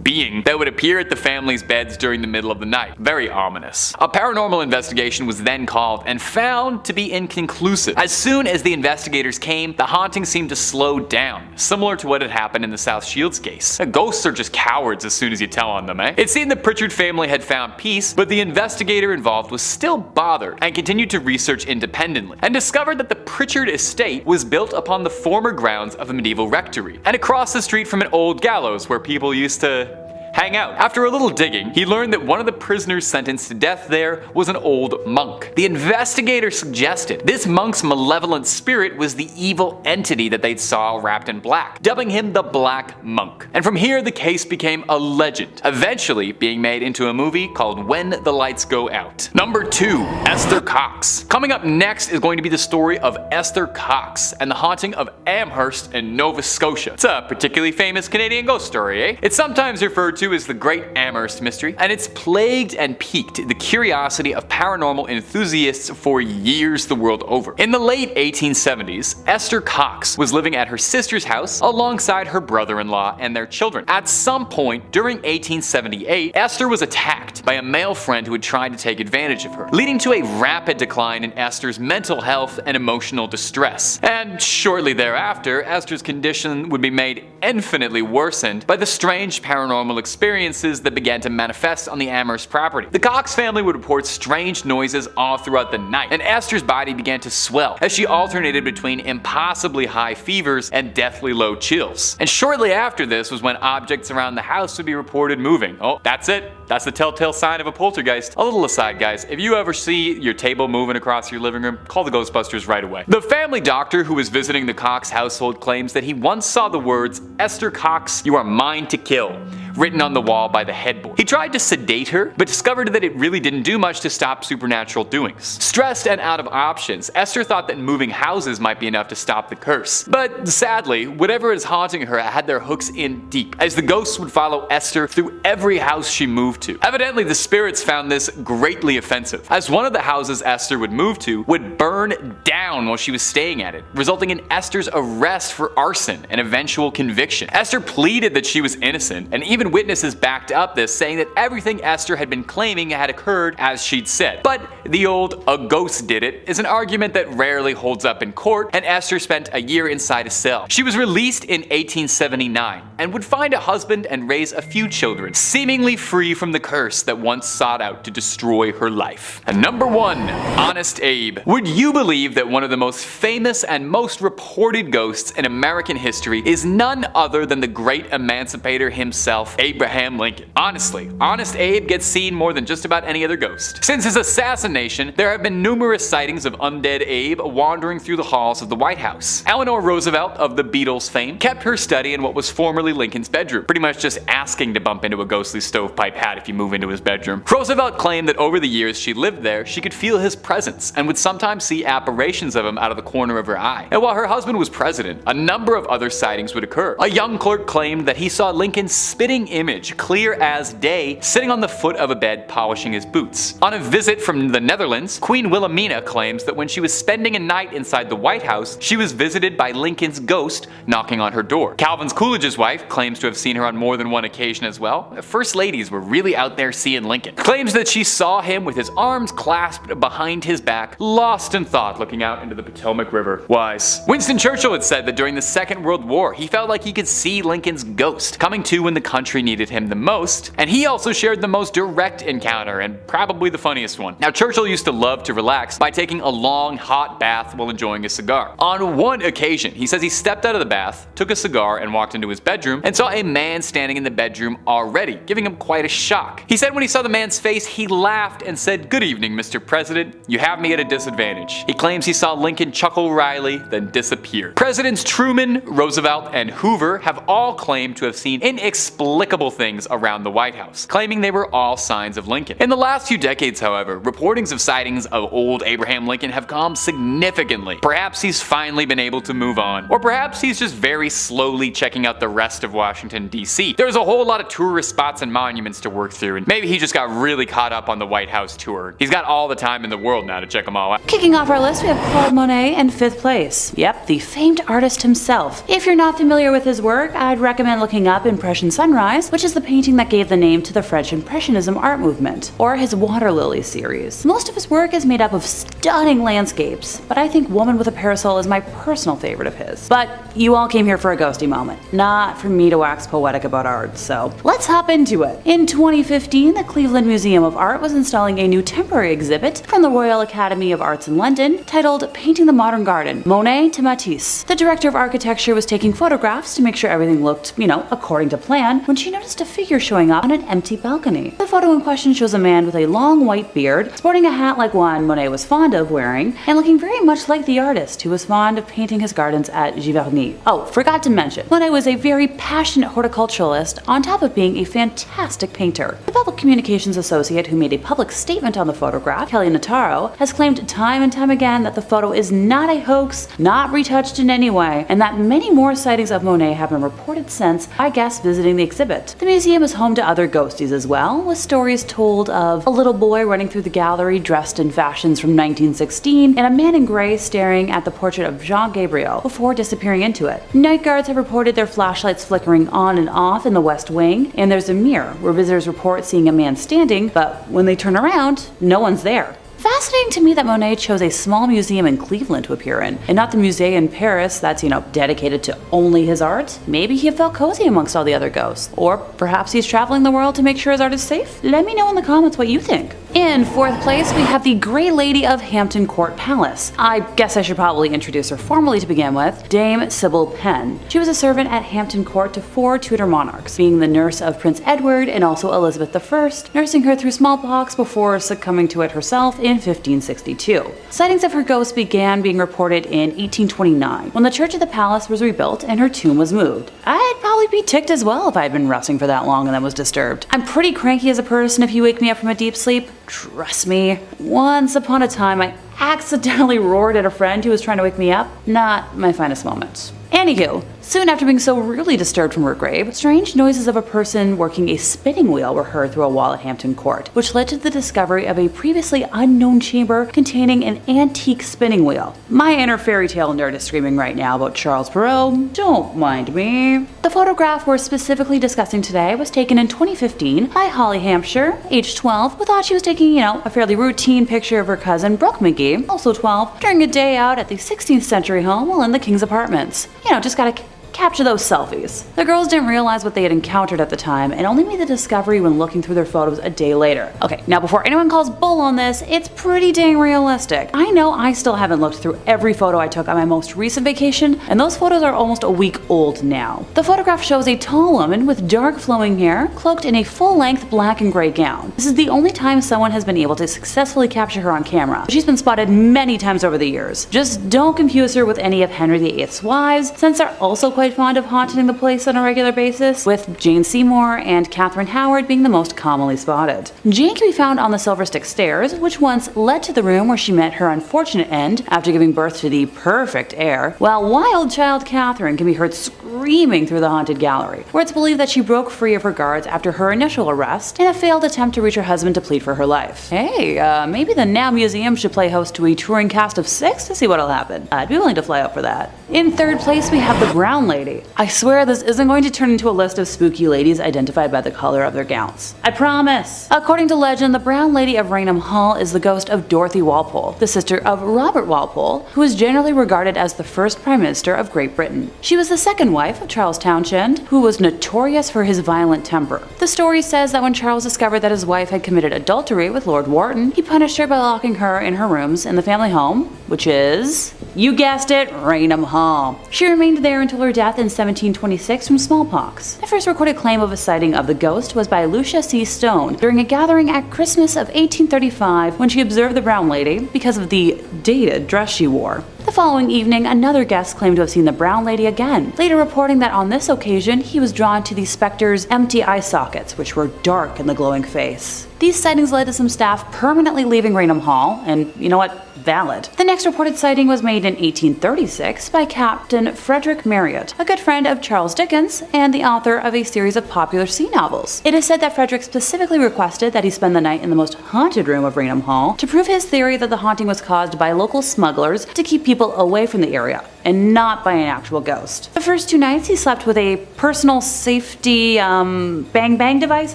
being that would appear at the family's beds during the middle of the night. Very ominous. A paranormal investigation was then called and found to be inconclusive. As soon as the investigators came, the haunting seemed to slow down, similar to what had happened in the South Shields case. Ghosts are just cowards as soon as you tell on them, eh? It seemed the Pritchard family had found peace, but the investigator involved was still bothered and continued to research independently, and discovered that the Pritchard estate was built upon the former grounds of a medieval rectory, and across the street from an old gallows where people used to hang out. After a little digging, he learned that one of the prisoners sentenced to death there was an old monk. The investigator suggested this monk's malevolent spirit was the evil entity that they saw wrapped in black, dubbing him the Black Monk. And from here, the case became a legend, eventually being made into a movie called When the Lights Go Out. Number 2. Esther Cox. Coming up next is going to be the story of Esther Cox and the haunting of Amherst in Nova Scotia. It's a particularly famous Canadian ghost story, eh? It's sometimes referred to as the Great Amherst Mystery, and it's plagued and piqued the curiosity of paranormal enthusiasts for years the world over. In the late 1870s, Esther Cox was living at her sister's house alongside her brother-in-law and their children. At some point during 1878, Esther was attacked by a male friend who had tried to take advantage of her, leading to a rapid decline in Esther's mental health and emotional distress. And shortly thereafter, Esther's condition would be made infinitely worsened by the strange paranormal experiences that began to manifest on the Amherst property. The Cox family would report strange noises all throughout the night, and Esther's body began to swell as she alternated between impossibly high fevers and deathly low chills. And shortly after this was when objects around the house would be reported moving. Oh, that's it. That's the telltale sign of a poltergeist. A little aside, guys, if you ever see your table moving across your living room, call the Ghostbusters right away. The family doctor who was visiting the Cox household claims that he once saw the words, "Esther Cox, you are mine to kill," written on the wall by the headboard. He tried to sedate her, but discovered that it really didn't do much to stop supernatural doings. Stressed and out of options, Esther thought that moving houses might be enough to stop the curse. But sadly, whatever is haunting her had their hooks in deep, as the ghosts would follow Esther through every house she moved to. Evidently, the spirits found this greatly offensive, as one of the houses Esther would move to would burn down while she was staying at it, resulting in Esther's arrest for arson and eventual conviction. Esther pleaded that she was innocent, and even witnesses backed up this, saying that everything Esther had been claiming had occurred as she'd said. But the old "a ghost did it" is an argument that rarely holds up in court, and Esther spent a year inside a cell. She was released in 1879 and would find a husband and raise a few children, seemingly free from the curse that once sought out to destroy her life. And number 1, Honest Abe. Would you believe that one of the most famous and most reported ghosts in American history is none other than the great emancipator himself, Abraham Lincoln? Honestly, Honest Abe gets seen more than just about any other ghost. Since his assassination, there have been numerous sightings of undead Abe wandering through the halls of the White House. Eleanor Roosevelt, of the Beatles fame, kept her study in what was formerly Lincoln's bedroom, pretty much just asking to bump into a ghostly stovepipe hat bad if you move into his bedroom. Roosevelt claimed that over the years she lived there, she could feel his presence and would sometimes see apparitions of him out of the corner of her eye. And while her husband was president, a number of other sightings would occur. A young clerk claimed that he saw Lincoln's spitting image, clear as day, sitting on the foot of a bed polishing his boots. On a visit from the Netherlands, Queen Wilhelmina claims that when she was spending a night inside the White House, she was visited by Lincoln's ghost knocking on her door. Calvin Coolidge's wife claims to have seen her on more than one occasion as well. First ladies were really out there seeing Lincoln. Claims that she saw him with his arms clasped behind his back, lost in thought looking out into the Potomac River. Wise. Winston Churchill had said that during the Second World War, he felt like he could see Lincoln's ghost coming to when the country needed him the most, and he also shared the most direct encounter and probably the funniest one. Now, Churchill used to love to relax by taking a long hot bath while enjoying a cigar. On one occasion, he says he stepped out of the bath, took a cigar, and walked into his bedroom and saw a man standing in the bedroom already, giving him quite a shock. He said when he saw the man's face, he laughed and said, "Good evening, Mr. President. You have me at a disadvantage." He claims he saw Lincoln chuckle wryly, then disappear. Presidents Truman, Roosevelt, and Hoover have all claimed to have seen inexplicable things around the White House, claiming they were all signs of Lincoln. In the last few decades, however, reportings of sightings of old Abraham Lincoln have calmed significantly. Perhaps he's finally been able to move on, or perhaps he's just very slowly checking out the rest of Washington, D.C. There's a whole lot of tourist spots and monuments to work through, and maybe he just got really caught up on the White House tour. He's got all the time in the world now to check them all out. Kicking off our list, we have Claude Monet in 5th place. Yep, the famed artist himself. If you're not familiar with his work, I'd recommend looking up Impression Sunrise, which is the painting that gave the name to the French Impressionism art movement, or his Water Lily series. Most of his work is made up of stunning landscapes, but I think Woman with a Parasol is my personal favorite of his. But you all came here for a ghosty moment, not for me to wax poetic about art, so let's hop into it. In 2015, the Cleveland Museum of Art was installing a new temporary exhibit from the Royal Academy of Arts in London titled Painting the Modern Garden, Monet to Matisse. The director of architecture was taking photographs to make sure everything looked, according to plan, when she noticed a figure showing up on an empty balcony. The photo in question shows a man with a long white beard, sporting a hat like one Monet was fond of wearing, and looking very much like the artist who was fond of painting his gardens at Waverly. Oh, forgot to mention, Monet was a very passionate horticulturalist on top of being a fantastic painter. The public communications associate who made a public statement on the photograph, Kelly Notaro, has claimed time and time again that the photo is not a hoax, not retouched in any way, and that many more sightings of Monet have been reported since by guests visiting the exhibit. The museum is home to other ghosties as well, with stories told of a little boy running through the gallery dressed in fashions from 1916 and a man in gray staring at the portrait of Jean Gabriel before disappearing into it. Night guards have reported their flashlights flickering on and off in the West Wing, and there's a mirror where visitors report seeing a man standing, but when they turn around, no one's there. Fascinating to me that Monet chose a small museum in Cleveland to appear in, and not the museum in Paris that's, dedicated to only his art. Maybe he felt cozy amongst all the other ghosts. Or perhaps he's traveling the world to make sure his art is safe? Let me know in the comments what you think. In 4th place, we have the Grey Lady of Hampton Court Palace. I guess I should probably introduce her formally to begin with, Dame Sybil Penn. She was a servant at Hampton Court to 4 Tudor monarchs, being the nurse of Prince Edward and also Elizabeth I, nursing her through smallpox before succumbing to it herself in 1562. Sightings of her ghost began being reported in 1829, when the church of the palace was rebuilt and her tomb was moved. I'd probably be ticked as well if I had been resting for that long and then was disturbed. I'm pretty cranky as a person if you wake me up from a deep sleep. Trust me. Once upon a time, I accidentally roared at a friend who was trying to wake me up. Not my finest moment. Anywho, soon after being so rudely disturbed from her grave, strange noises of a person working a spinning wheel were heard through a wall at Hampton Court, which led to the discovery of a previously unknown chamber containing an antique spinning wheel. My inner fairy tale nerd is screaming right now about Charles Perrault. Don't mind me. The photograph we're specifically discussing today was taken in 2015 by Holly Hampshire, age 12, who thought she was taking, a fairly routine picture of her cousin Brooke McGee, also 12, during a day out at the 16th century home while in the King's apartments. Just gotta capture those selfies. The girls didn't realize what they had encountered at the time and only made the discovery when looking through their photos a day later. Okay, now before anyone calls bull on this, it's pretty dang realistic. I know I still haven't looked through every photo I took on my most recent vacation, and those photos are almost a week old now. The photograph shows a tall woman with dark flowing hair, cloaked in a full-length black and gray gown. This is the only time someone has been able to successfully capture her on camera. She's been spotted many times over the years. Just don't confuse her with any of Henry VIII's wives, since they're also quite quite fond of haunting the place on a regular basis, with Jane Seymour and Catherine Howard being the most commonly spotted. Jane can be found on the Silver Stick Stairs, which once led to the room where she met her unfortunate end after giving birth to the perfect heir, while wild child Catherine can be heard screaming through the haunted gallery, where it's believed that she broke free of her guards after her initial arrest in a failed attempt to reach her husband to plead for her life. Hey, maybe the Now Museum should play host to a touring cast of 6 to see what'll happen. I'd be willing to fly out for that. In third place, we have the Brown Lady. I swear this isn't going to turn into a list of spooky ladies identified by the color of their gowns. I promise. According to legend, the Brown Lady of Raynham Hall is the ghost of Dorothy Walpole, the sister of Robert Walpole, who is generally regarded as the first Prime Minister of Great Britain. She was the second wife of Charles Townshend, who was notorious for his violent temper. The story says that when Charles discovered that his wife had committed adultery with Lord Wharton, he punished her by locking her in her rooms in the family home, which is, you guessed it, Raynham Hall. She remained there until her death in 1726 from smallpox. The first recorded claim of a sighting of the ghost was by Lucia C. Stone during a gathering at Christmas of 1835 when she observed the Brown Lady because of the dated dress she wore. The following evening, another guest claimed to have seen the Brown Lady again, later reporting that on this occasion he was drawn to the specter's empty eye sockets, which were dark in the glowing face. These sightings led to some staff permanently leaving Raynham Hall, and you know what? Valid. The next reported sighting was made in 1836 by Captain Frederick Marriott, a good friend of Charles Dickens and the author of a series of popular sea novels. It is said that Frederick specifically requested that he spend the night in the most haunted room of Raynham Hall to prove his theory that the haunting was caused by local smugglers to keep people away from the area, and not by an actual ghost. The first 2 nights he slept with a personal safety bang device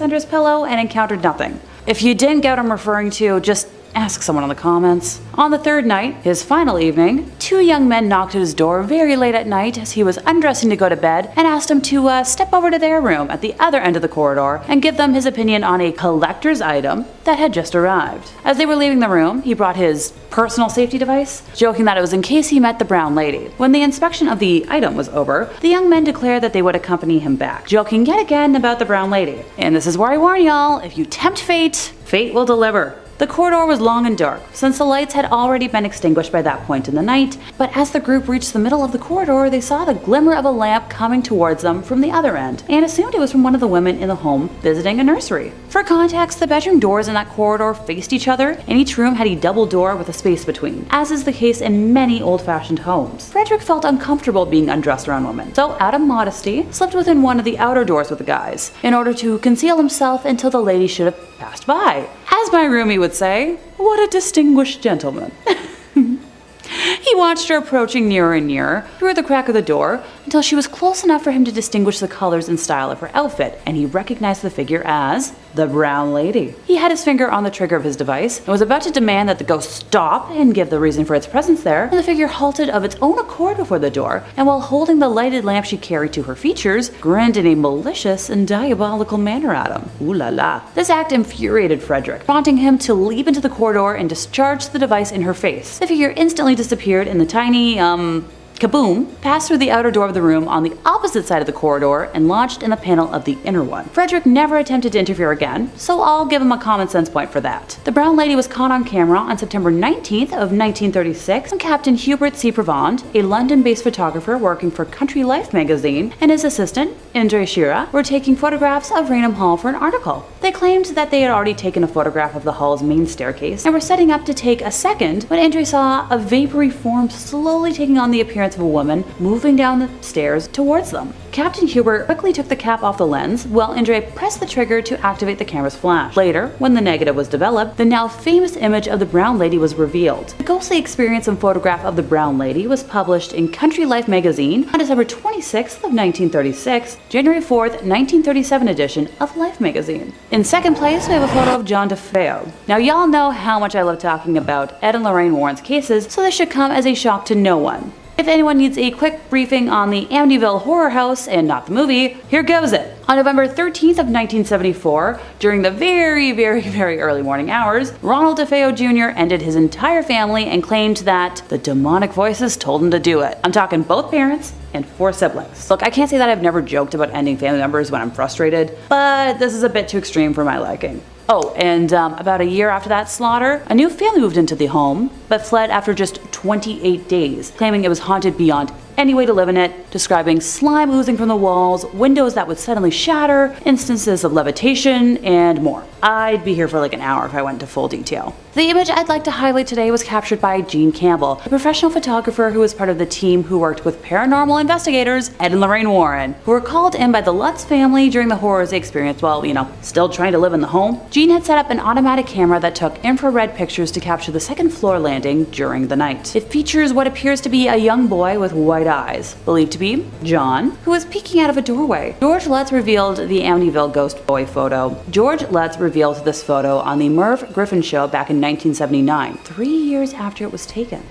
under his pillow and encountered nothing. If you didn't get what I'm referring to, just ask someone in the comments. On the third night, his final evening, 2 young men knocked at his door very late at night as he was undressing to go to bed and asked him to step over to their room at the other end of the corridor and give them his opinion on a collector's item that had just arrived. As they were leaving the room, he brought his personal safety device, joking that it was in case he met the Brown Lady. When the inspection of the item was over, the young men declared that they would accompany him back, joking yet again about the Brown Lady. And this is where I warn y'all, if you tempt fate, fate will deliver. The corridor was long and dark, since the lights had already been extinguished by that point in the night, but as the group reached the middle of the corridor, they saw the glimmer of a lamp coming towards them from the other end, and assumed it was from one of the women in the home visiting a nursery. For context, the bedroom doors in that corridor faced each other, and each room had a double door with a space between, as is the case in many old-fashioned homes. Frederick felt uncomfortable being undressed around women, so out of modesty, slept within one of the outer doors with the guys, in order to conceal himself until the lady should have passed by. As my roomie would say, what a distinguished gentleman. He watched her approaching nearer and nearer through the crack of the door until she was close enough for him to distinguish the colors and style of her outfit, and he recognized the figure as the Brown Lady. He had his finger on the trigger of his device and was about to demand that the ghost stop and give the reason for its presence there when the figure halted of its own accord before the door, and while holding the lighted lamp she carried to her features, grinned in a malicious and diabolical manner at him. Ooh la la. This act infuriated Frederick, prompting him to leap into the corridor and discharge the device in her face. The figure instantly disappeared in the tiny, kaboom, passed through the outer door of the room on the opposite side of the corridor and lodged in the panel of the inner one. Frederick never attempted to interfere again, so I'll give him a common sense point for that. The Brown Lady was caught on camera on September 19th of 1936 when Captain Hubert C. Provand, a London-based photographer working for Country Life magazine, and his assistant, Indre Shira, were taking photographs of Raynham Hall for an article. They claimed that they had already taken a photograph of the hall's main staircase and were setting up to take a second when Indre saw a vapory form slowly taking on the appearance of a woman moving down the stairs towards them. Captain Hubert quickly took the cap off the lens while Indre pressed the trigger to activate the camera's flash. Later, when the negative was developed, the now famous image of the Brown Lady was revealed. The ghostly experience and photograph of the Brown Lady was published in Country Life magazine on December 26th of 1936, January 4th, 1937 edition of Life magazine. In second place, we have a photo of John DeFeo. Now y'all know how much I love talking about Ed and Lorraine Warren's cases, so this should come as a shock to no one. If anyone needs a quick briefing on the Amityville Horror House and not the movie, here goes it. On November 13th of 1974, during the very early morning hours, Ronald DeFeo Jr. ended his entire family and claimed that the demonic voices told him to do it. I'm talking both parents and 4 siblings. Look, I can't say that I've never joked about ending family members when I'm frustrated, but this is a bit too extreme for my liking. Oh, and about a year after that slaughter, a new family moved into the home, but fled after just 28 days, claiming it was haunted beyond any way to live in it, describing slime oozing from the walls, windows that would suddenly shatter, instances of levitation, and more. I'd be here for like an hour if I went into full detail. The image I'd like to highlight today was captured by Gene Campbell, a professional photographer who was part of the team who worked with paranormal investigators Ed and Lorraine Warren, who were called in by the Lutz family during the horrors they experienced while, still trying to live in the home. Gene had set up an automatic camera that took infrared pictures to capture the second floor landing during the night. It features what appears to be a young boy with white eyes, believed to be John, who is peeking out of a doorway. George Lutz revealed the Amityville ghost boy photo. George Lutz revealed this photo on the Merv Griffin show back in 1979, 3 years after it was taken.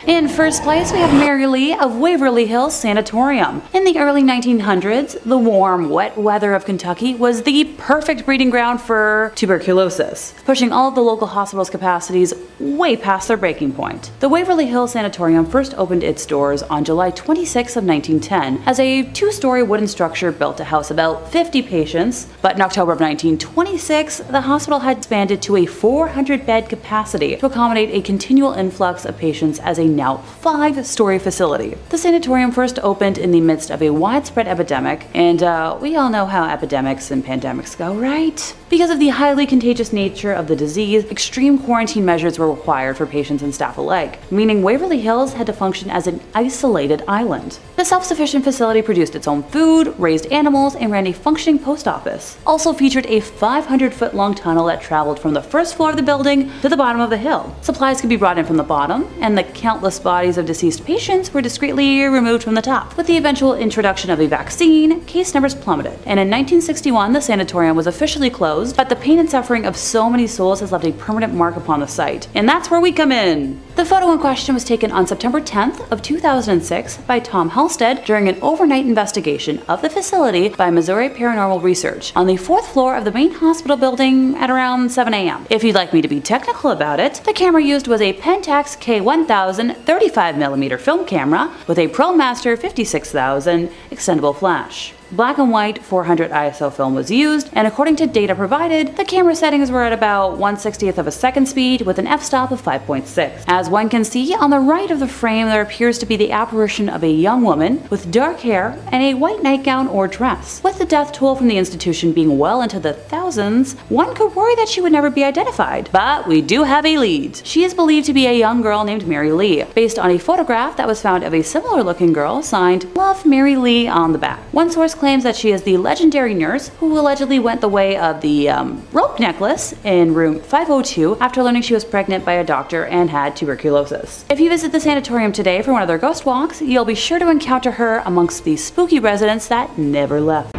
In first place, we have Mary Lee of Waverly Hills Sanatorium. In the early 1900s, the warm, wet weather of Kentucky was the perfect breeding ground for tuberculosis, pushing all of the local hospitals' capacities way past their breaking point. The Waverly Hills Sanatorium first opened its doors on July 26 of 1910 as a 2-story wooden structure built to house about 50 patients, but in October of 1926, the hospital had expanded to a 400-bed capacity to accommodate a continual influx of patients as a now 5-story facility. The sanatorium first opened in the midst of a widespread epidemic, and we all know how epidemics and pandemics go, right? Because of the highly contagious nature of the disease, extreme quarantine measures were required for patients and staff alike, meaning Waverly Hills had to function as an isolated island. The self-sufficient facility produced its own food, raised animals, and ran a functioning post office. Also featured a 500-foot-long tunnel that traveled from the first floor of the building to the bottom of the hill. Supplies could be brought in from the bottom, and the countless bodies of deceased patients were discreetly removed from the top. With the eventual introduction of a vaccine, case numbers plummeted, and in 1961 the sanatorium was officially closed, but the pain and suffering of so many souls has left a permanent mark upon the site, and that's where we come in. The photo in question was taken on September 10th of 2006 by Tom Halstead during an overnight investigation of the facility by Missouri Paranormal Research on the 4th floor of the main hospital building at around 7 a.m. If you'd like me to be technical about it, the camera used was a Pentax K1000 35mm film camera with a ProMaster 56000 extendable flash. Black and white 400 ISO film was used, and according to data provided, the camera settings were at about 1/60th of a second speed with an f-stop of 5.6. As one can see, on the right of the frame there appears to be the apparition of a young woman with dark hair and a white nightgown or dress. With the death toll from the institution being well into the thousands, one could worry that she would never be identified. But we do have a lead. She is believed to be a young girl named Mary Lee, based on a photograph that was found of a similar looking girl signed "Love Mary Lee" on the back. One source claims that she is the legendary nurse who allegedly went the way of the rope necklace in room 502 after learning she was pregnant by a doctor and had tuberculosis. If you visit the sanatorium today for one of their ghost walks, you'll be sure to encounter her amongst the spooky residents that never left.